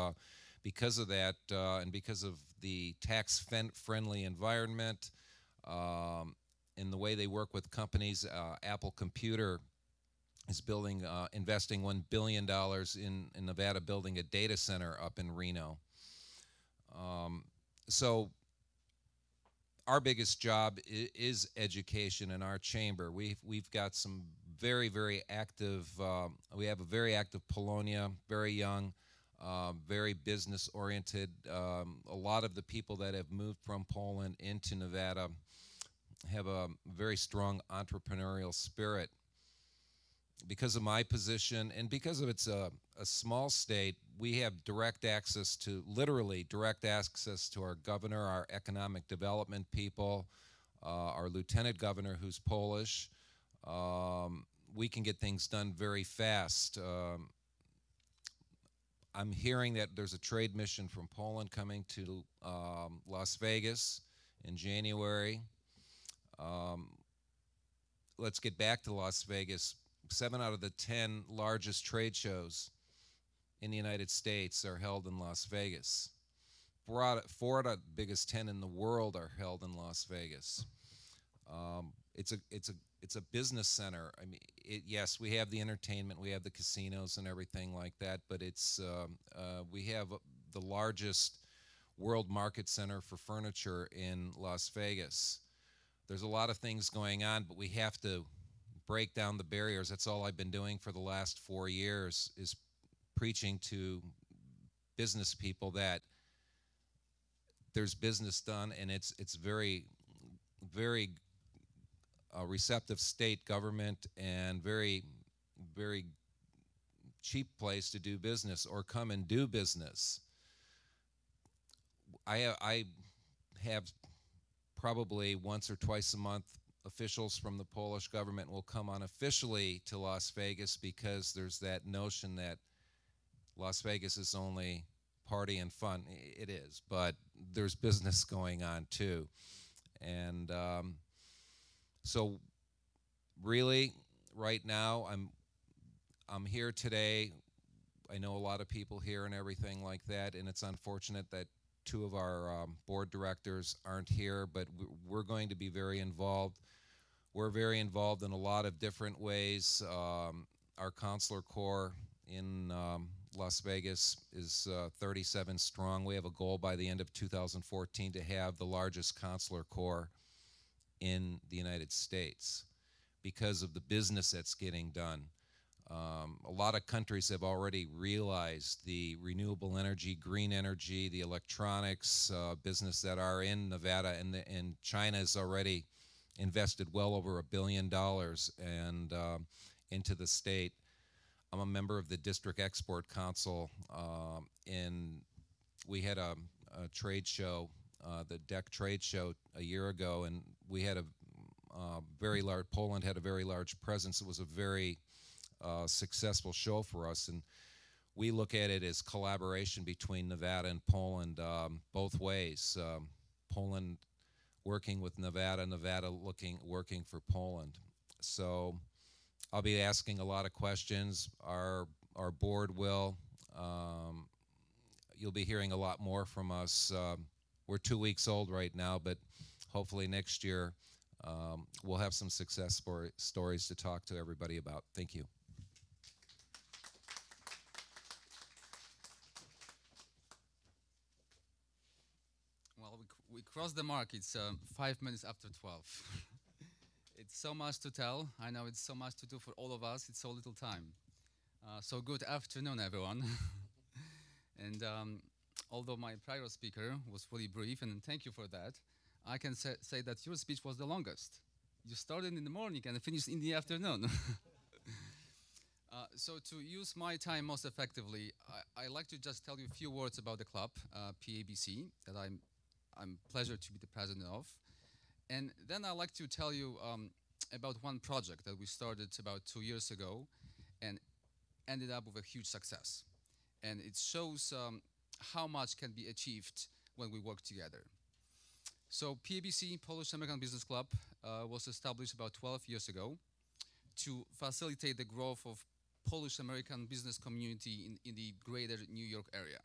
because of that and because of the tax-friendly environment and the way they work with companies, Apple Computer is investing $1 billion in Nevada, building a data center up in Reno. So our biggest job is education in our chamber. We've got some very active. We have a very active Polonia, very young, very business oriented. A lot of the people that have moved from Poland into Nevada have a very strong entrepreneurial spirit. Because of my position and because of it's a small state, we have literally direct access to our governor, our economic development people, our lieutenant governor who's Polish. We can get things done very fast. I'm hearing that there's a trade mission from Poland coming to Las Vegas in January. Let's get back to Las Vegas. 7 out of the 10 largest trade shows in the United States are held in Las Vegas. 4 out of the biggest 10 in the world are held in Las Vegas. It's a business center. I mean, yes, we have the entertainment, we have the casinos and everything like that, but we have the largest world market center for furniture in Las Vegas. There's a lot of things going on, but we have to break down the barriers. That's all I've been doing for the last 4 years, is preaching to business people that there's business done, and it's very receptive state government and very cheap place to do business or come and do business. I have probably once or twice a month officials from the Polish government will come unofficially to Las Vegas because there's that notion that Las Vegas is only party and fun. It is, but there's business going on too. And so really right now I'm here today. I know a lot of people here and everything like that, and it's unfortunate that 2 of our board directors aren't here, but we're going to be very involved. We're very involved in a lot of different ways. Our consular corps in Las Vegas is 37 strong. We have a goal by the end of 2014 to have the largest consular corps in the United States because of the business that's getting done. A lot of countries have already realized the renewable energy, green energy, the electronics business that are in Nevada, and China has already invested well over $1 billion into the state. I'm a member of the District Export Council, and we had a trade show, the DEC trade show a year ago, and we had a very large, Poland had a very large presence. It was a very successful show for us, and we look at it as collaboration between Nevada and Poland both ways. Poland working with Nevada, Nevada working for Poland. So I'll be asking a lot of questions. Our board will. You'll be hearing a lot more from us. We're 2 weeks old right now, but hopefully next year we'll have some success stories to talk to everybody about. Thank you. Well, we crossed the mark. It's 5 minutes after 12. It's so much to tell. I know it's so much to do for all of us. It's so little time. So good afternoon, everyone. And although my prior speaker was really brief, and thank you for that, I can say that your speech was the longest. You started in the morning and finished in the afternoon. So to use my time most effectively, I like to just tell you a few words about the club, PABC, that I'm pleasure to be the president of. And then I'd like to tell you about one project that we started about 2 years ago and ended up with a huge success. And it shows how much can be achieved when we work together. So PABC, Polish-American Business Club, was established about 12 years ago to facilitate the growth of Polish-American business community in the greater New York area.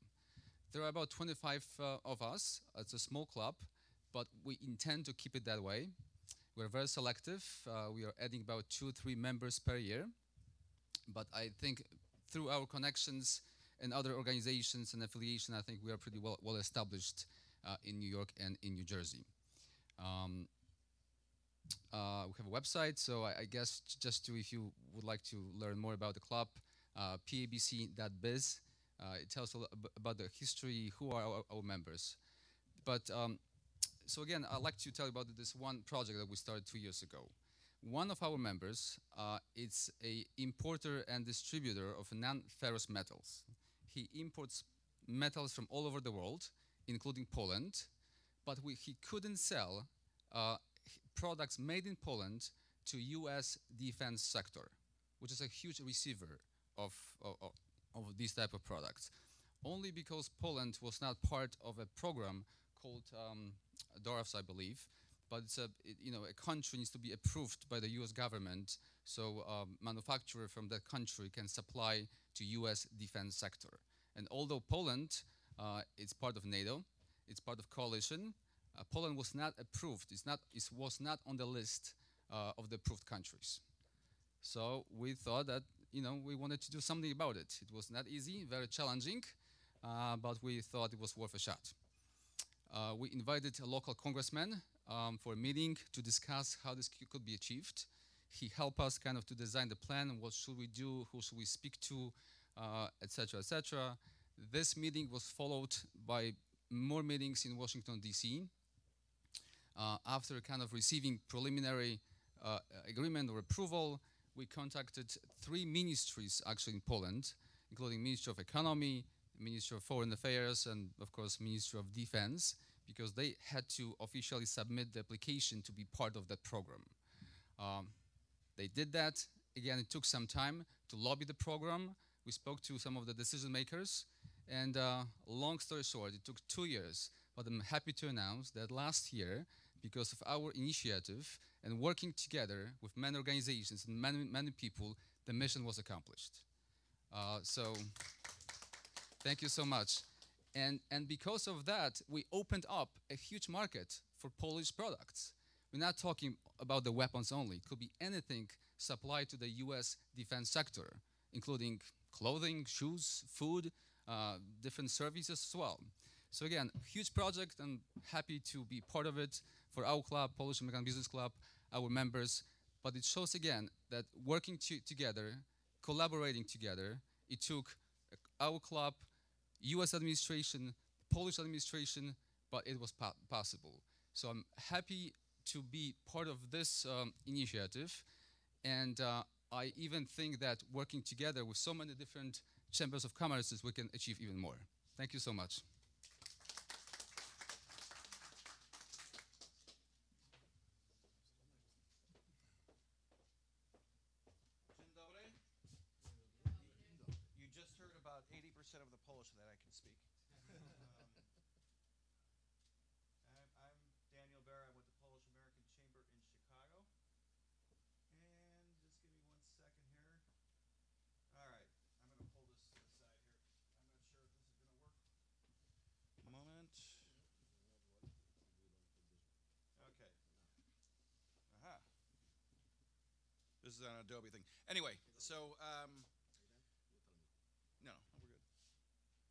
There are about 25 of us. It's a small club, but we intend to keep it that way. We're very selective. We are adding about 2 or 3 members per year. But I think through our connections and other organizations and affiliation, I think we are pretty well established in New York and in New Jersey. We have a website, so I guess just to, if you would like to learn more about the club, pabc.biz. It tells a lot about the history, who are our members. But so again, I'd like to tell you about this one project that we started 2 years ago. One of our members is an importer and distributor of non-ferrous metals. He imports metals from all over the world, including Poland, but he couldn't sell products made in Poland to US defense sector, which is a huge receiver of these type of products. Only because Poland was not part of a program called DORFs, I believe, but it's a country needs to be approved by the US government, so manufacturer from that country can supply to US defense sector. And although Poland is part of NATO, it's part of coalition, Poland was not approved. It was not on the list of the approved countries. So we thought that we wanted to do something about it. It was not easy, very challenging, but we thought it was worth a shot. We invited a local congressman for a meeting to discuss how this could be achieved. He helped us kind of to design the plan. What should we do? Who should we speak to? Etc. etc. This meeting was followed by more meetings in Washington, D.C. After kind of receiving preliminary agreement or approval, we contacted 3 ministries actually in Poland, including Ministry of Economy, Ministry of Foreign Affairs, and of course Ministry of Defense, because they had to officially submit the application to be part of that program. They did that. Again, it took some time to lobby the program. We spoke to some of the decision makers, and long story short, it took 2 years, but I'm happy to announce that last year, because of our initiative and working together with many organizations and many people, the mission was accomplished. So thank you so much. And because of that, we opened up a huge market for Polish products. We're not talking about the weapons only. It could be anything supplied to the US defense sector, including clothing, shoes, food, different services as well. So again, huge project, and happy to be part of it for our club, Polish-American Business Club, our members. But it shows again that working together, collaborating together, it took our club, US administration, Polish administration, but it was possible. So I'm happy to be part of this initiative, and I even think that working together with so many different chambers of commerce, we can achieve even more. Thank you so much. Dzień dobry. You just heard about 80% of the Polish that I can speak. I'm Daniel Bear. I'm with the Polish-American Chamber in Chicago. And just give me 1 second here. All right, I'm going to pull this to the side here. I'm not sure if this is going to work. A moment. Okay. Aha. This is an Adobe thing. Anyway, so no, we're good.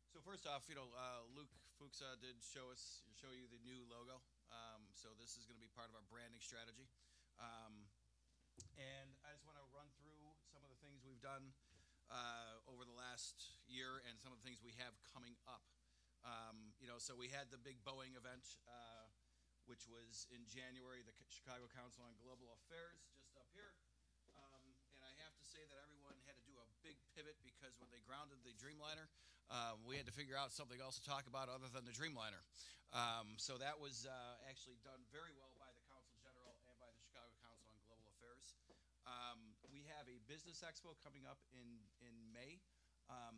So first off, Luke Fuchsa did show you the new logo. So this is going to be part of our branding strategy. And I just want to run through some of the things we've done over the last year and some of the things we have coming up. So we had the big Boeing event, which was in January, the Chicago Council on Global Affairs, just up here. And I have to say that everyone had to do a big they grounded the Dreamliner, we had to figure out something else to talk about other than the Dreamliner. So that was actually done very well by the Consul General and by the Chicago Council on Global Affairs. We have a business expo coming up in May,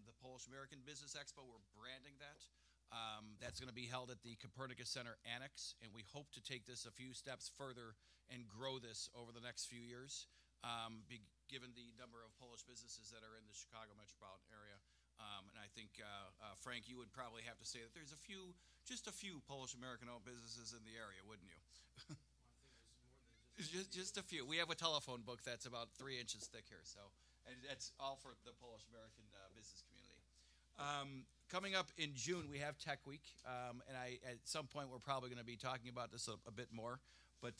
the Polish American Business Expo. We're branding that. That's going to be held at the Copernicus Center Annex, and we hope to take this a few steps further and grow this over the next few years, given the number of Polish businesses that are in the Chicago metropolitan area. And I think, Frank, you would probably have to say that there's just a few Polish American-owned businesses in the area, wouldn't you? Just a few. We have a telephone book that's about 3 inches thick here, so, and that's all for the Polish American business community. Coming up in June, we have Tech Week, and at some point we're probably going to be talking about this a bit more. But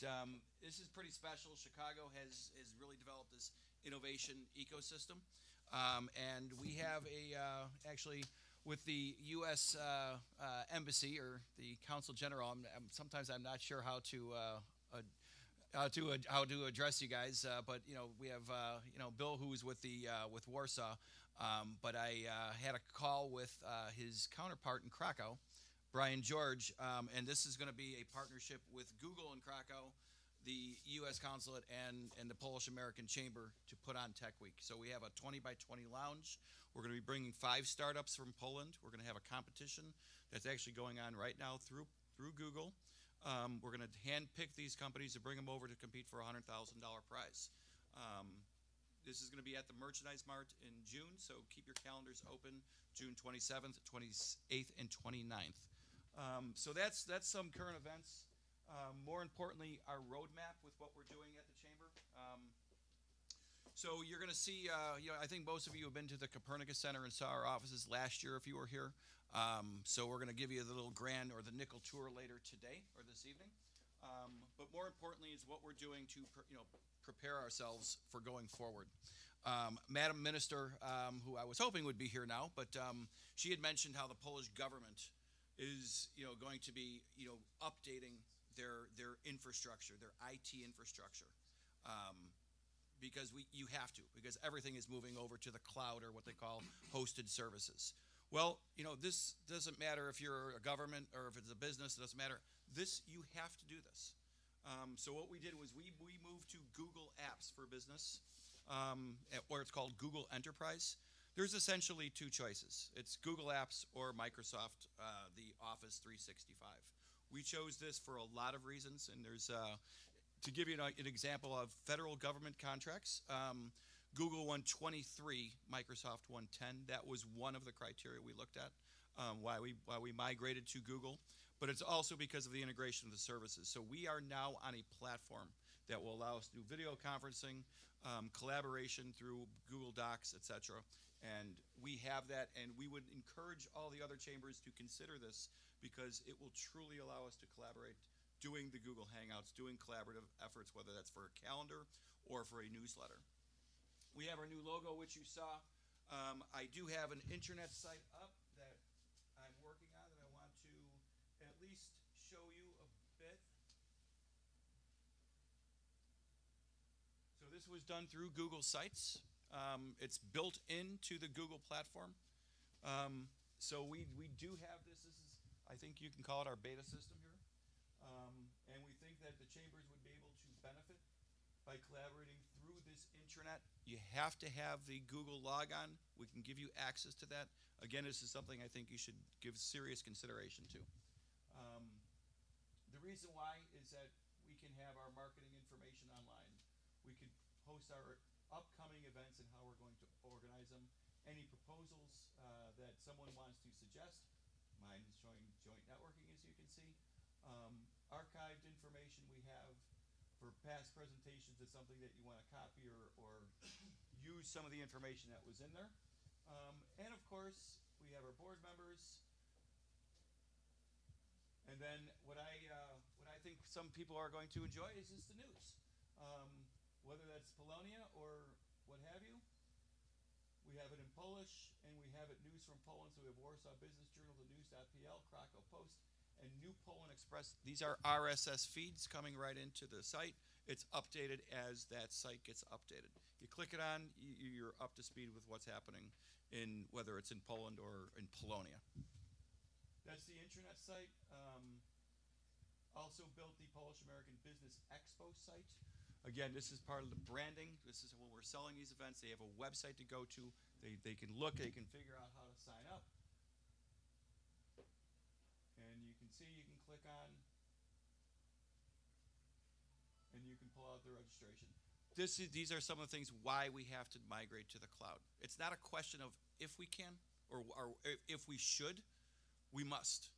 this is pretty special. Chicago has really developed this innovation ecosystem, and we have actually with the U.S. Embassy or the Consul General. Sometimes I'm not sure how to address you guys, but we have Bill, who's with Warsaw. But I had a call with his counterpart in Krakow, Brian George, and this is going to be a partnership with Google in Krakow, the U.S. Consulate, and the Polish American Chamber to put on Tech Week. So we have a 20 by 20 lounge. We're going to be bringing 5 startups from Poland. We're going to have a competition that's actually going on right now through Google. We're going to hand-pick these companies to bring them over to compete for a $100,000 prize. This is going to be at the Merchandise Mart in June, so keep your calendars open, June 27th, 28th, and 29th. So that's some current events. More importantly, our roadmap with what we're doing at the Chamber. So you're going to see, I think most of you have been to the Copernicus Center and saw our offices last year if you were here. So we're going to give you the little grand or the nickel tour later today or this evening. But more importantly is what we're doing to prepare ourselves for going forward. Madam Minister, who I was hoping would be here now, but she had mentioned how the Polish government is going to be updating their infrastructure, their IT infrastructure. Because you have to, because everything is moving over to the cloud or what they call hosted services. Well, this doesn't matter if you're a government or if it's a business, it doesn't matter. You have to do this. So what we did was we moved to Google Apps for Business, or it's called Google Enterprise. There's essentially 2 choices. It's Google Apps or Microsoft, the Office 365. We chose this for a lot of reasons, and there's to give you an example of federal government contracts, Google won 23, Microsoft won 10. That was one of the criteria we looked at, why we migrated to Google. But it's also because of the integration of the services. So we are now on a platform that will allow us to do video conferencing, collaboration through Google Docs, etc. And we have that, and we would encourage all the other chambers to consider this because it will truly allow us to collaborate doing the Google Hangouts, doing collaborative efforts, whether that's for a calendar or for a newsletter. We have our new logo, which you saw. I do have an intranet site up that I'm working on that I want to at least show you a bit. So this was done through Google Sites. It's built into the Google platform. So we do have this. This is, I think you can call it our beta system here. And we think that the chambers would be able to benefit by collaborating through this intranet. You have to have the Google logon. We can give you access to that. Again, this is something I think you should give serious consideration to. The reason why is that we can have our marketing information online. We can post our upcoming events and how we're going to organize them. Any proposals that someone wants to suggest. Mine is showing joint networking, as you can see. Archived information we have for past presentations is something that you want to copy or use some of the information that was in there. And of course, we have our board members. And then what I think some people are going to enjoy is just the news. Whether that's Polonia or what have you. We have it in Polish, and we have it news from Poland. So we have Warsaw Business Journal, the news.pl, Krakow Post, and New Poland Express. These are RSS feeds coming right into the site. It's updated as that site gets updated. You click it on, you're up to speed with what's happening in whether it's in Poland or in Polonia. That's the intranet site. Also built the Polish American Business Expo site. Again, this is part of the branding. This is when we're selling these events. They have a website to go to. They can look, they can figure out how to sign up. And you can see, you can click on, and you can pull out the registration. These are some of the things why we have to migrate to the cloud. It's not a question of if we can or if we should, we must.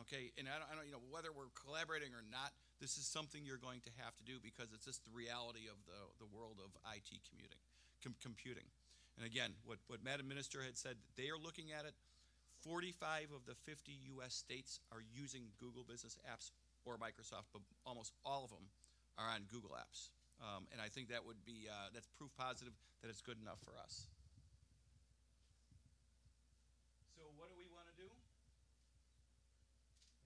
Okay, and I don't, you know, whether we're collaborating or not, this is something you're going to have to do because it's just the reality of the world of IT computing. And again, what Madam Minister had said, they are looking at it. 45 of the 50 U.S. states are using Google Business Apps or Microsoft, but almost all of them are on Google Apps. And I think that would be, that's proof positive that it's good enough for us. So what do we want to do?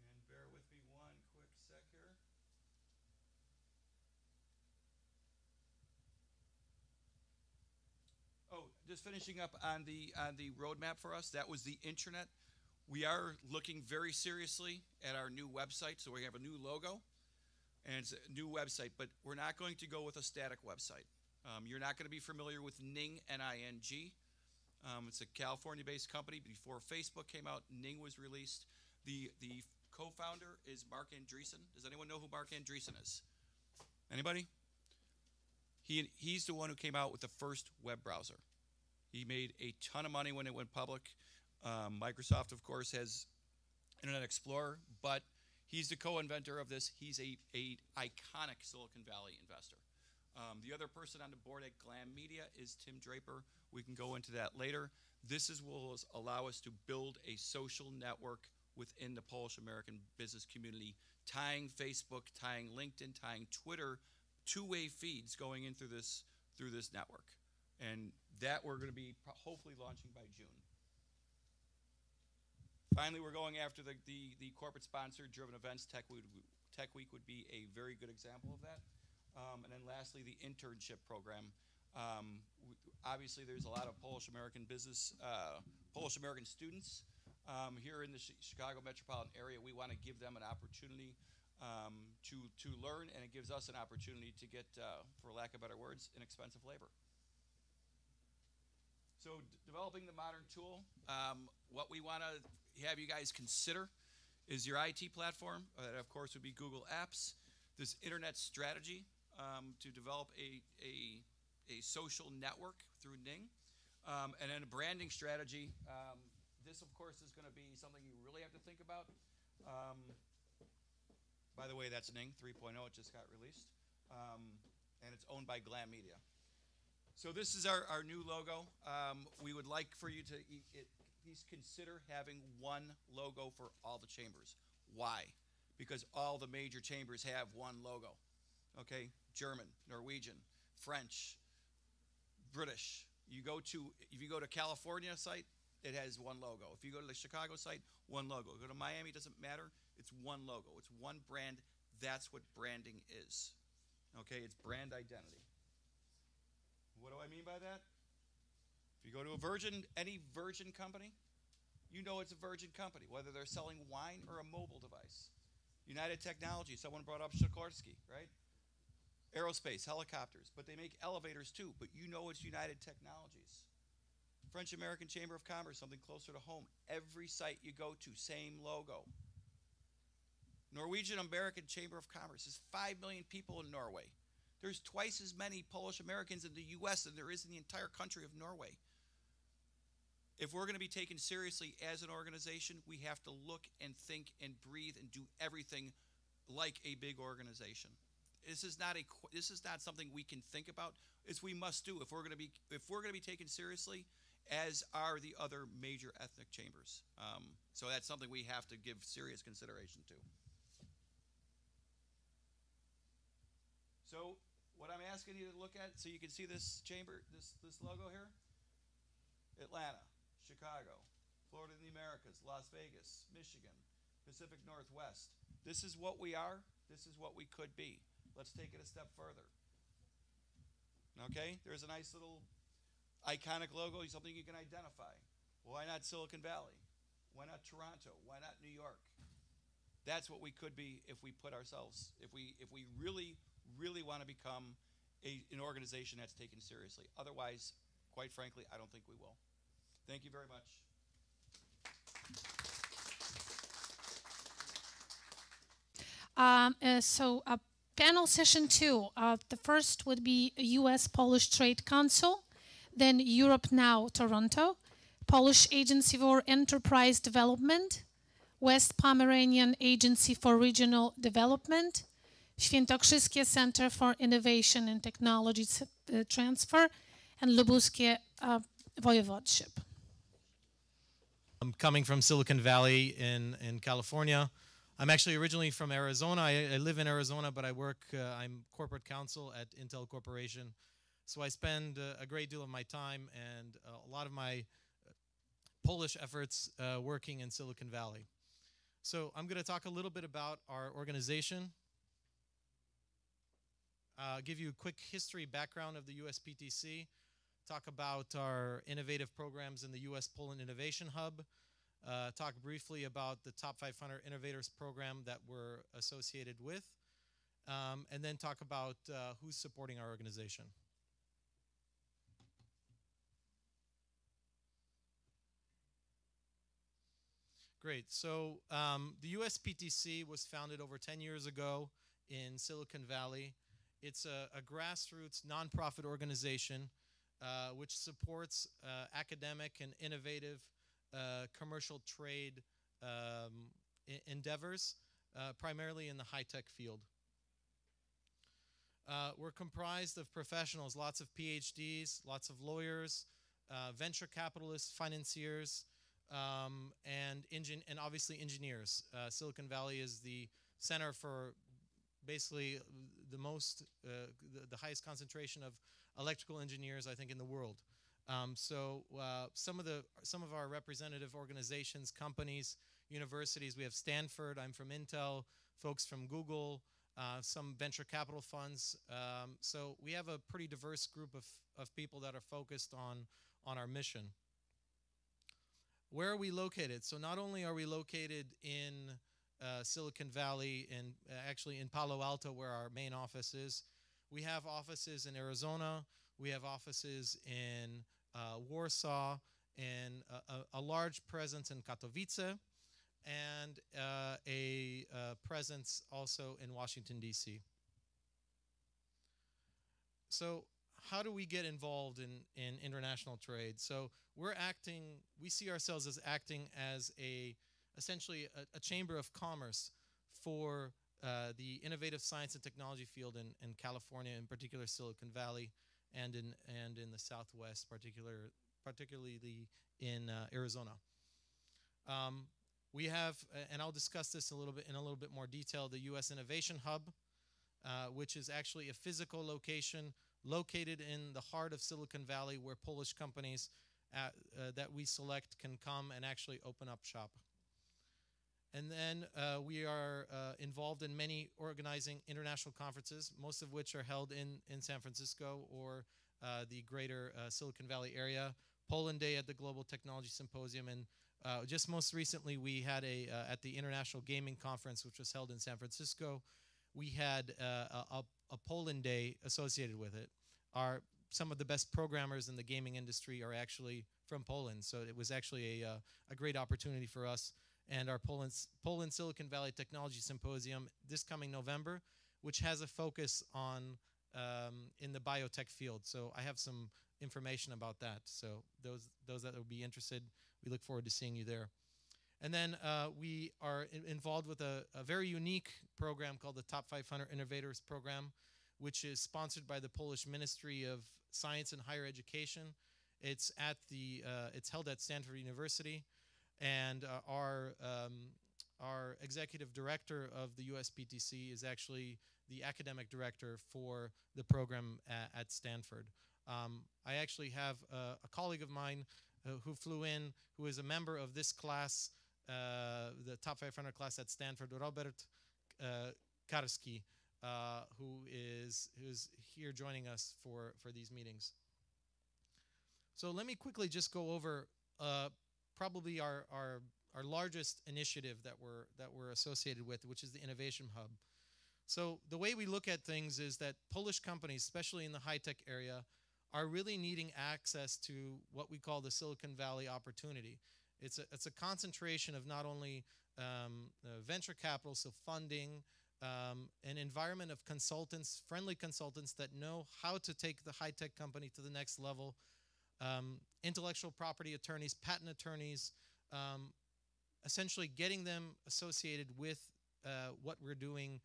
And bear with me one quick sec here. Oh, just finishing up on the roadmap for us. That was the intranet. We are looking very seriously at our new website. So we have a new logo. And it's a new website, but we're not going to go with a static website. You're not going to be familiar with Ning, N-I-N-G. It's a California-based company. Before Facebook came out, Ning was released. The co-founder is Mark Andreessen. Does anyone know who Mark Andreessen is? Anybody? He's the one who came out with the first web browser. He made a ton of money when it went public. Microsoft, of course, has Internet Explorer, but he's the co-inventor of this. He's a iconic Silicon Valley investor. The other person on the board at Glam Media is Tim Draper. We can go into that later. This will allow us to build a social network within the Polish American business community, tying Facebook, tying LinkedIn, tying Twitter, two-way feeds going in through this network. And that we're going to be hopefully launching by June. Finally, we're going after the corporate sponsored driven events. Tech Week would be a very good example of that. And then lastly, the internship program. Obviously, there's a lot of Polish American business, Polish American students here in the Chicago metropolitan area. We want to give them an opportunity to learn, and it gives us an opportunity to get, for lack of better words, inexpensive labor. So developing the modern tool, what we want to have you guys consider is your IT platform. That, of course, would be Google Apps. This internet strategy to develop a social network through Ning. And then a branding strategy. This, of course, is going to be something you really have to think about. By the way, that's Ning 3.0. It just got released. And it's owned by Glam Media. So this is our new logo. We would like for you to please consider having one logo for all the chambers. Why? Because all the major chambers have one logo. Okay? German, Norwegian, French, British. If you go to California site, it has one logo. If you go to the Chicago site, one logo. Go to Miami, doesn't matter. It's one logo. It's one brand. That's what branding is. Okay? It's brand identity. What do I mean by that? If you go to any Virgin company, you know it's a Virgin company, whether they're selling wine or a mobile device. United Technologies, someone brought up Sikorsky, right? Aerospace, helicopters, but they make elevators too, but you know it's United Technologies. French American Chamber of Commerce, something closer to home. Every site you go to, same logo. Norwegian American Chamber of Commerce. There's 5 million people in Norway. There's twice as many Polish Americans in the U.S. than there is in the entire country of Norway. If we're going to be taken seriously as an organization, we have to look and think and breathe and do everything like a big organization. This is not something we can think about. It's we must do if we're going to be taken seriously, as are the other major ethnic chambers. So that's something we have to give serious consideration to. So what I'm asking you to look at, so you can see this chamber, this logo here. Atlanta, Chicago, Florida in the Americas, Las Vegas, Michigan, Pacific Northwest. This is what we are. This is what we could be. Let's take it a step further. Okay, there's a nice little iconic logo, something you can identify. Why not Silicon Valley? Why not Toronto? Why not New York? That's what we could be if we put ourselves, if we really, really want to become an organization that's taken seriously. Otherwise, quite frankly, I don't think we will. Thank you very much. Panel session 2. The first would be U.S.-Polish Trade Council, then Europe Now Toronto, Polish Agency for Enterprise Development, West Pomeranian Agency for Regional Development, Świętokrzyskie Center for Innovation and Technology Transfer, and Lubuskie Voivodeship. I'm coming from Silicon Valley in California. I'm actually originally from Arizona. I live in Arizona, but I work, I'm corporate counsel at Intel Corporation. So I spend a great deal of my time and a lot of my Polish efforts working in Silicon Valley. So I'm going to talk a little bit about our organization, give you a quick history background of the USPTC, talk about our innovative programs in the US Poland Innovation Hub, talk briefly about the Top 500 Innovators program that we're associated with, and then talk about who's supporting our organization. Great. So the USPTC was founded over 10 years ago in Silicon Valley. It's a grassroots nonprofit organization which supports academic and innovative commercial trade endeavors, primarily in the high-tech field. We're comprised of professionals, lots of PhDs, lots of lawyers, venture capitalists, financiers, and obviously engineers. Silicon Valley is the center for basically the highest concentration of electrical engineers, I think, in the world. Some of our representative organizations, companies, universities, we have Stanford, I'm from Intel, folks from Google, some venture capital funds. So we have a pretty diverse group of people that are focused on our mission. Where are we located? So not only are we located in Silicon Valley and actually in Palo Alto, where our main office is, we have offices in Arizona, we have offices in Warsaw, and a large presence in Katowice, and a presence also in Washington, D.C. So how do we get involved in international trade? So we see ourselves as acting as essentially a chamber of commerce for the innovative science and technology field in California, in particular Silicon Valley, and in the Southwest, particularly in Arizona. We have, and I'll discuss this in a little bit more detail, the U.S. Innovation Hub, which is actually a physical location located in the heart of Silicon Valley, where Polish companies that we select can come and actually open up shop. And then we are involved in many organizing international conferences, most of which are held in San Francisco or the greater Silicon Valley area. Poland Day at the Global Technology Symposium, and just most recently we had at the International Gaming Conference, which was held in San Francisco, we had a Poland Day associated with it. Some of the best programmers in the gaming industry are actually from Poland, so it was actually a great opportunity for us. And our Poland Silicon Valley Technology Symposium this coming November, which has a focus on in the biotech field. So I have some information about that. So those that would be interested, we look forward to seeing you there. And then we are involved with a very unique program called the Top 500 Innovators Program, which is sponsored by the Polish Ministry of Science and Higher Education. It's held at Stanford University. And our executive director of the USPTC is actually the academic director for the program at Stanford. I actually have a colleague of mine who flew in, who is a member of this class, the Top 500 class at Stanford, Robert Karski. who's here joining us for these meetings. So let me quickly just go over probably our largest initiative that we're associated with, which is the Innovation Hub. So the way we look at things is that Polish companies, especially in the high-tech area, are really needing access to what we call the Silicon Valley opportunity. It's a concentration of not only venture capital, so funding, an environment of consultants, friendly consultants that know how to take the high-tech company to the next level, intellectual property attorneys, patent attorneys, essentially getting them associated with what we're doing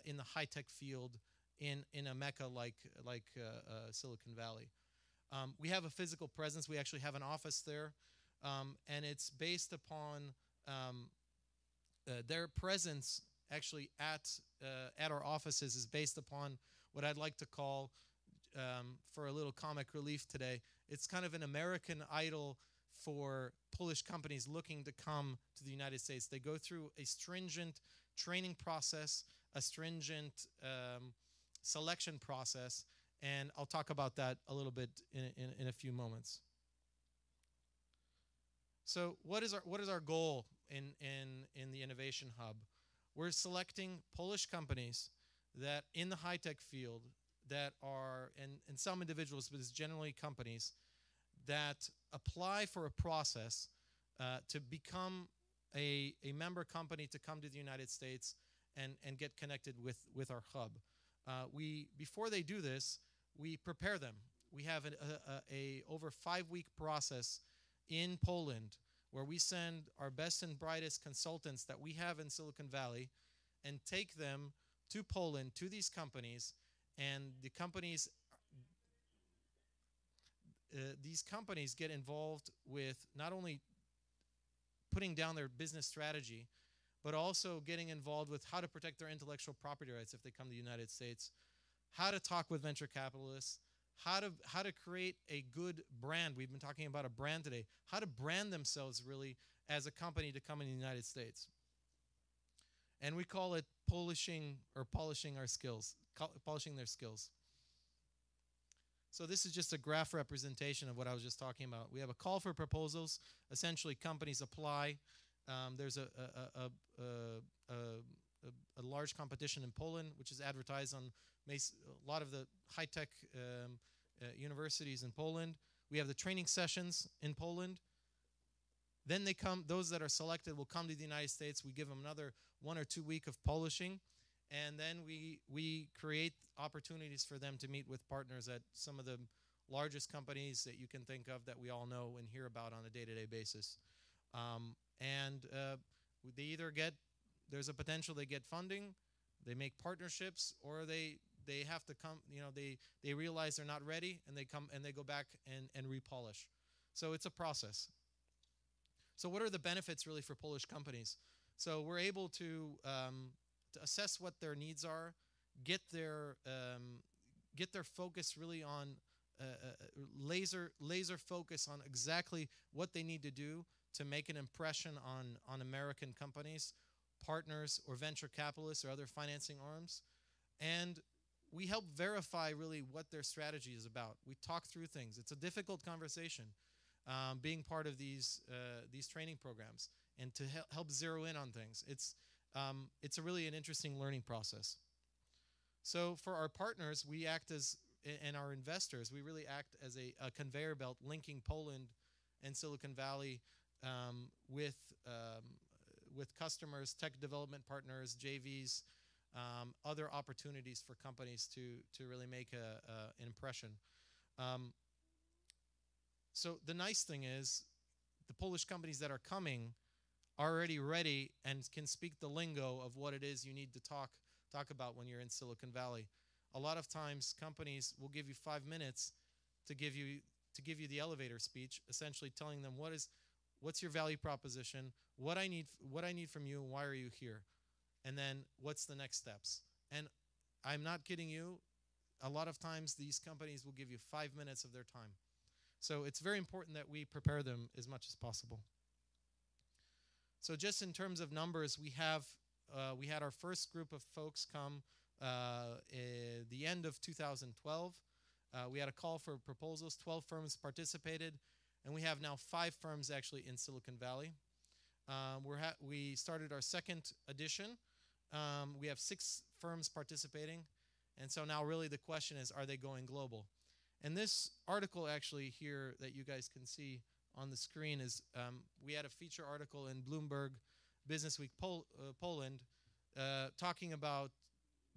in the high-tech field in a mecca like Silicon Valley. We have a physical presence. We actually have an office there, and it's based upon their presence actually at our offices is based upon what I'd like to call, for a little comic relief today, it's kind of an American Idol for Polish companies looking to come to the United States. They go through a stringent training process, a stringent selection process, and I'll talk about that a little bit in a few moments. So what is our goal in the Innovation Hub? We're selecting Polish companies that in the high-tech field that are, and some individuals, but it's generally companies, that apply for a process to become a member company to come to the United States and get connected with our hub. Before they do this, we prepare them. We have a over 5-week process in Poland where we send our best and brightest consultants that we have in Silicon Valley and take them to Poland, to these companies, and these companies get involved with not only putting down their business strategy, but also getting involved with how to protect their intellectual property rights if they come to the United States, how to talk with venture capitalists, how to create a good brand. We've been talking about a brand today. How to brand themselves really as a company to come in the United States. And we call it polishing our skills, polishing their skills. So this is just a graph representation of what I was just talking about. We have a call for proposals. Essentially, companies apply. There's a large competition in Poland, which is advertised on a lot of the high-tech universities in Poland. We have the training sessions in Poland. Then they come, those that are selected will come to the United States. We give them another 1 or 2 weeks of polishing. And then we create opportunities for them to meet with partners at some of the largest companies that you can think of that we all know and hear about on a day-to-day basis. They either there's a potential they get funding, they make partnerships, or they have to come, they realize they're not ready and they come and they go back and repolish. So it's a process. So what are the benefits really for Polish companies? So we're able to assess what their needs are, get their focus really on laser focus on exactly what they need to do to make an impression on American companies, partners, or venture capitalists or other financing arms. And we help verify really what their strategy is about. We talk through things. It's a difficult conversation, being part of these training programs and to help zero in on things. It's really an interesting learning process. So for our partners, we act as, and our investors, we really act as a conveyor belt linking Poland and Silicon Valley with customers, tech development partners, JVs, other opportunities for companies to really make an impression. So the nice thing is the Polish companies that are coming are already ready and can speak the lingo of what it is you need to talk about when you're in Silicon Valley. A lot of times companies will give you 5 minutes to give you the elevator speech, essentially telling them what's your value proposition, what I need from you, and why are you here? And then what's the next steps? And I'm not kidding you, a lot of times these companies will give you 5 minutes of their time. So it's very important that we prepare them as much as possible. So just in terms of numbers, we had our first group of folks come the end of 2012. We had a call for proposals. 12 firms participated, and we have now 5 firms actually in Silicon Valley. We started our second edition. We have 6 firms participating, and so now really the question is, are they going global? And this article actually here that you guys can see on the screen is, we had a feature article in Bloomberg Businessweek Poland talking about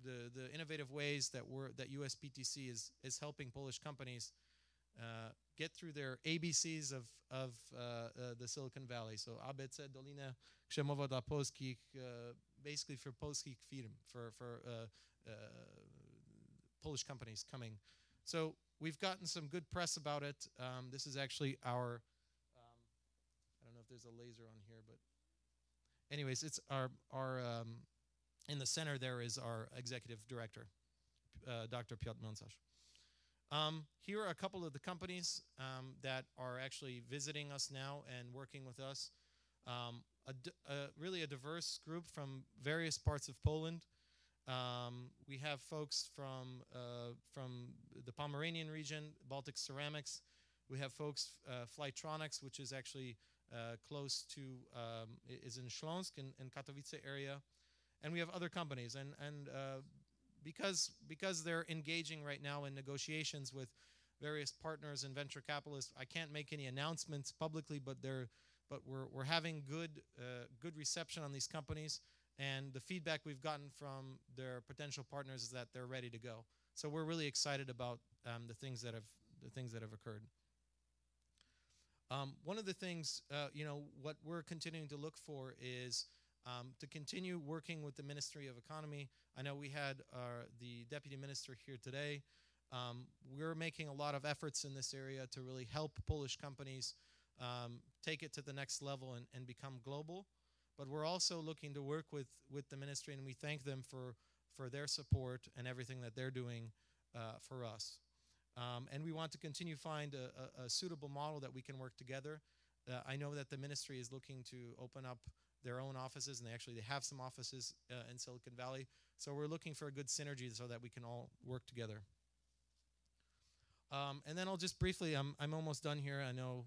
the innovative ways that USPTC is helping Polish companies get through their ABCs of the Silicon Valley. So ABC Dolina Krzemowa dla Polskich, basically for polskich firm, for Polish companies coming. So we've gotten some good press about it. This is actually our, I don't know if there's a laser on here, but anyways, it's our in the center there is our executive director, Dr. Piotr Mącarz. Here are a couple of the companies that are actually visiting us now and working with us. Really a diverse group from various parts of Poland. We have folks from the Pomeranian region, Baltic Ceramics. We have folks, Flytronics, which is actually close to, is in Śląsk, in Katowice area. And we have other companies. And because they're engaging right now in negotiations with various partners and venture capitalists, I can't make any announcements publicly, but we're having good reception on these companies, and the feedback we've gotten from their potential partners is that they're ready to go. So we're really excited about the things that have occurred. One of the things, what we're continuing to look for is to continue working with the Ministry of Economy. I know we had the Deputy Minister here today. We're making a lot of efforts in this area to really help Polish companies take it to the next level and become global. But we're also looking to work with the ministry, and we thank them for their support and everything that they're doing for us. And we want to continue to find a suitable model that we can work together. I know that the ministry is looking to open up their own offices, and they have some offices in Silicon Valley. So we're looking for a good synergy so that we can all work together. And then I'll just briefly, I'm almost done here. I know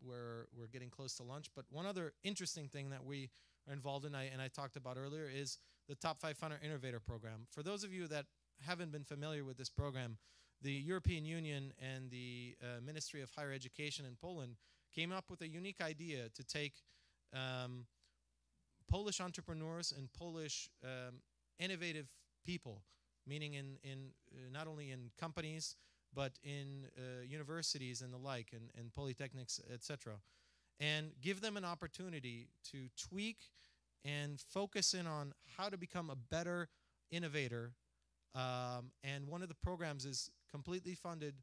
we're getting close to lunch, but one other interesting thing that we are involved in, and I talked about earlier, is the Top 500 Innovator Program. For those of you that haven't been familiar with this program, the European Union and the Ministry of Higher Education in Poland came up with a unique idea to take Polish entrepreneurs and Polish innovative people, meaning in not only in companies, but in universities and the like, and polytechnics, etc., and give them an opportunity to tweak and focus in on how to become a better innovator. And one of the programs is completely funded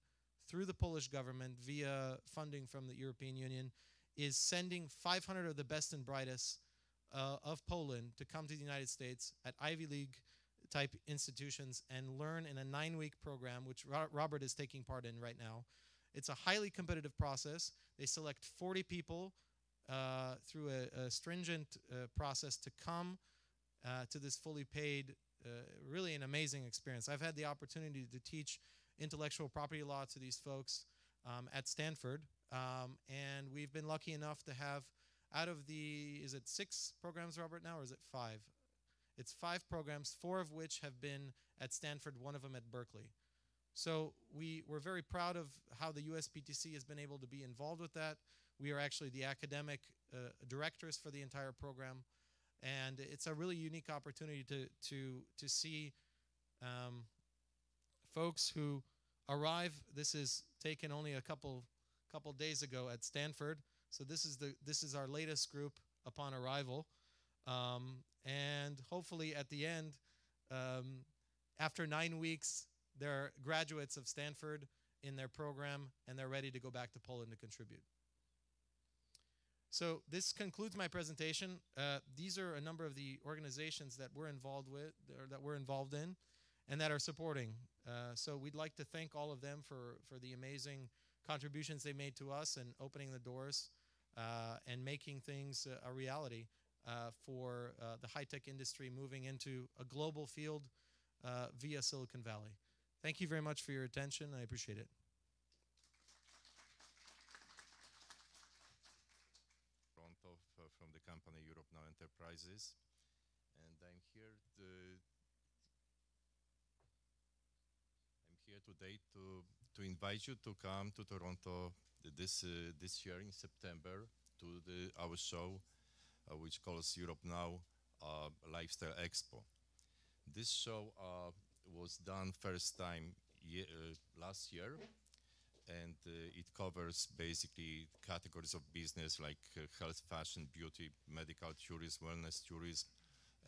through the Polish government via funding from the European Union, is sending 500 of the best and brightest of Poland to come to the United States at Ivy League type institutions and learn in a 9-week program, which Robert is taking part in right now. It's a highly competitive process. They select 40 people through a stringent process to come to this fully paid, really an amazing experience. I've had the opportunity to teach intellectual property law to these folks at Stanford, and we've been lucky enough to have, out of the, is it 6 programs, Robert, now, or is it 5? It's 5 programs, 4 of which have been at Stanford, 1 of them at Berkeley. So we're very proud of how the USPTC has been able to be involved with that. We are actually the academic directors for the entire program, and it's a really unique opportunity to see folks who arrive. This is taken only a couple days ago at Stanford. So this is our latest group upon arrival. And hopefully at the end, after 9 weeks, they're graduates of Stanford in their program, and they're ready to go back to Poland to contribute. So this concludes my presentation. These are a number of the organizations that we're involved with, or that we're involved in, and that are supporting. So we'd like to thank all of them for the amazing contributions they made to us and opening the doors and making things a reality for the high-tech industry moving into a global field via Silicon Valley. Thank you very much for your attention. I appreciate it. Toronto from the company Europe Now Enterprises, and I'm here today to invite you to come to Toronto this year in September to our show, which calls Europe Now Lifestyle Expo. This show was done first time last year, and it covers basically categories of business like health, fashion, beauty, medical tourism, wellness tourism,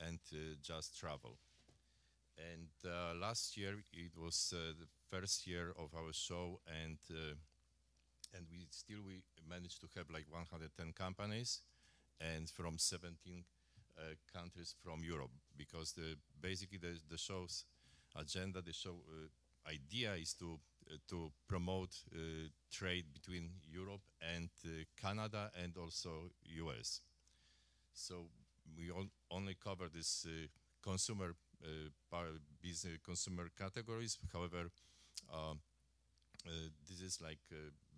and just travel. And last year it was the first year of our show, and we managed to have like 110 companies, and from 17 countries from Europe, because basically the show's agenda, the show idea is to promote trade between Europe and Canada and also US. So we only cover this consumer business consumer categories. However, this is like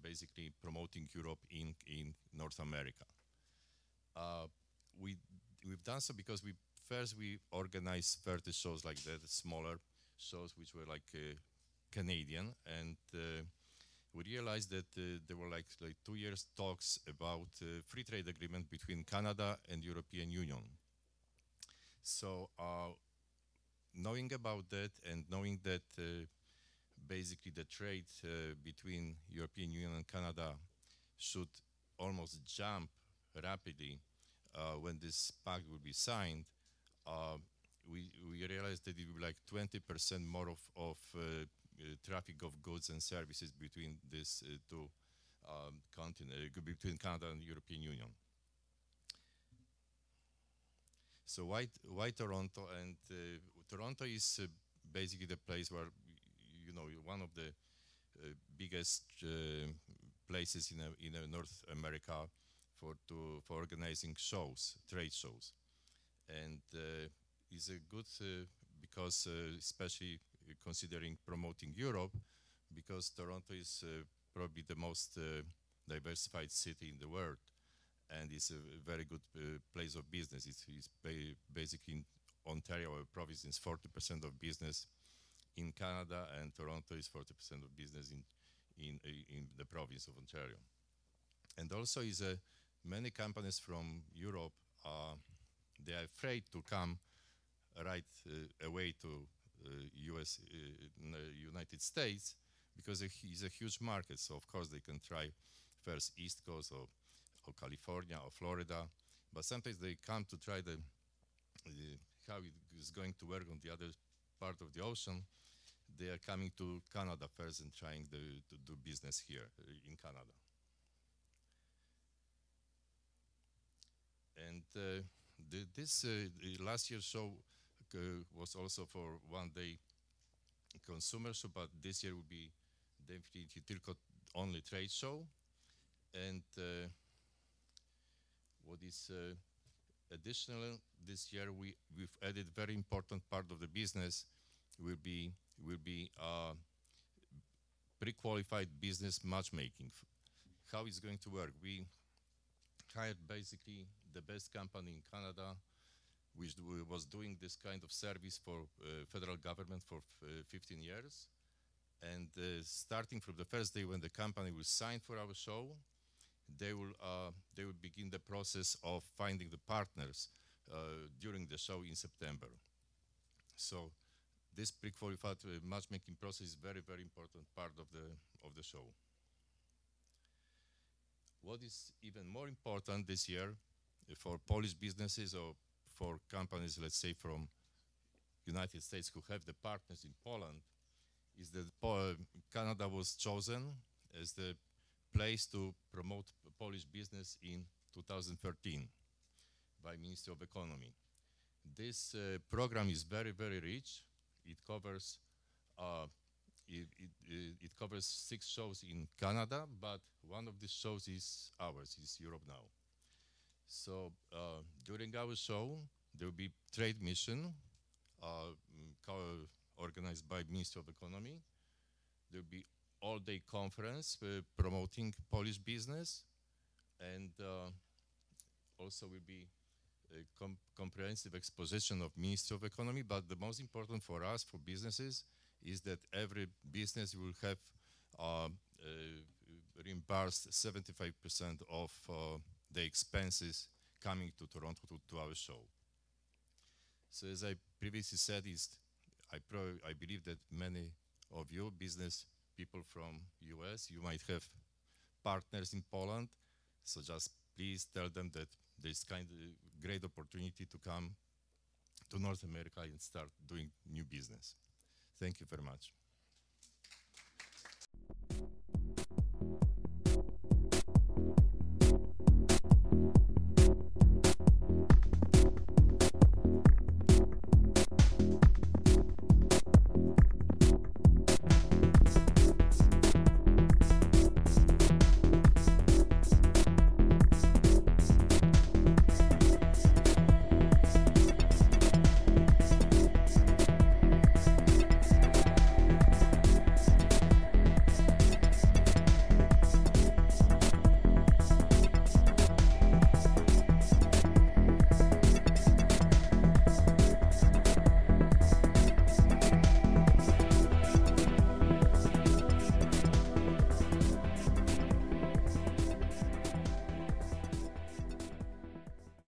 basically promoting Europe in North America. We've done so because we organized 30 shows like that, smaller shows which were like Canadian, and we realized that there were like 2 years talks about free trade agreement between Canada and European Union. So knowing about that and knowing that basically the trade between European Union and Canada should almost jump rapidly when this pact will be signed, we realized that it will be like 20% more of traffic of goods and services between these two continents, between Canada and the European Union. So why Toronto? And Toronto is basically the place where, you know, one of the biggest places in North America for organizing shows, trade shows, and is a good because especially considering promoting Europe, because Toronto is probably the most diversified city in the world, and it's a very good place of business. It's basically in Ontario, our province, is 40% of business in Canada, and Toronto is 40% of business in the province of Ontario. And also is many companies from Europe, they are afraid to come right away to United States, because it's a huge market. So of course they can try first East Coast or California or Florida, but sometimes they come to try how it is going to work on the other part of the ocean. They are coming to Canada first and trying to do business here in Canada. And this last year's show was also for one day consumer show, but this year will be definitely tylko only trade show. And what is additional this year, we've added very important part of the business will be pre-qualified business matchmaking. How it's going to work? We hired basically the best company in Canada, which was doing this kind of service for federal government for 15 years. And starting from the first day when the company will sign for our show, they will begin the process of finding the partners during the show in September. So this pre-qualified matchmaking process is very, very important part of the show. What is even more important this year for Polish businesses or for companies, let's say from United States, who have the partners in Poland, is that Canada was chosen as the place to promote Polish business in 2013 by Ministry of Economy. This program is very, very rich. It covers it covers 6 shows in Canada, but one of these shows is ours, is Europe Now. So during our show, there will be trade mission organized by Ministry of Economy. There will be all-day conference promoting Polish business, and also will be a comprehensive exposition of Ministry of Economy. But the most important for us, for businesses, is that every business will have reimbursed 75% of the expenses coming to Toronto to our show. So as I previously said, I believe that many of you business people from US, you might have partners in Poland, so just please tell them that there's kind of great opportunity to come to North America and start doing new business. Thank you very much.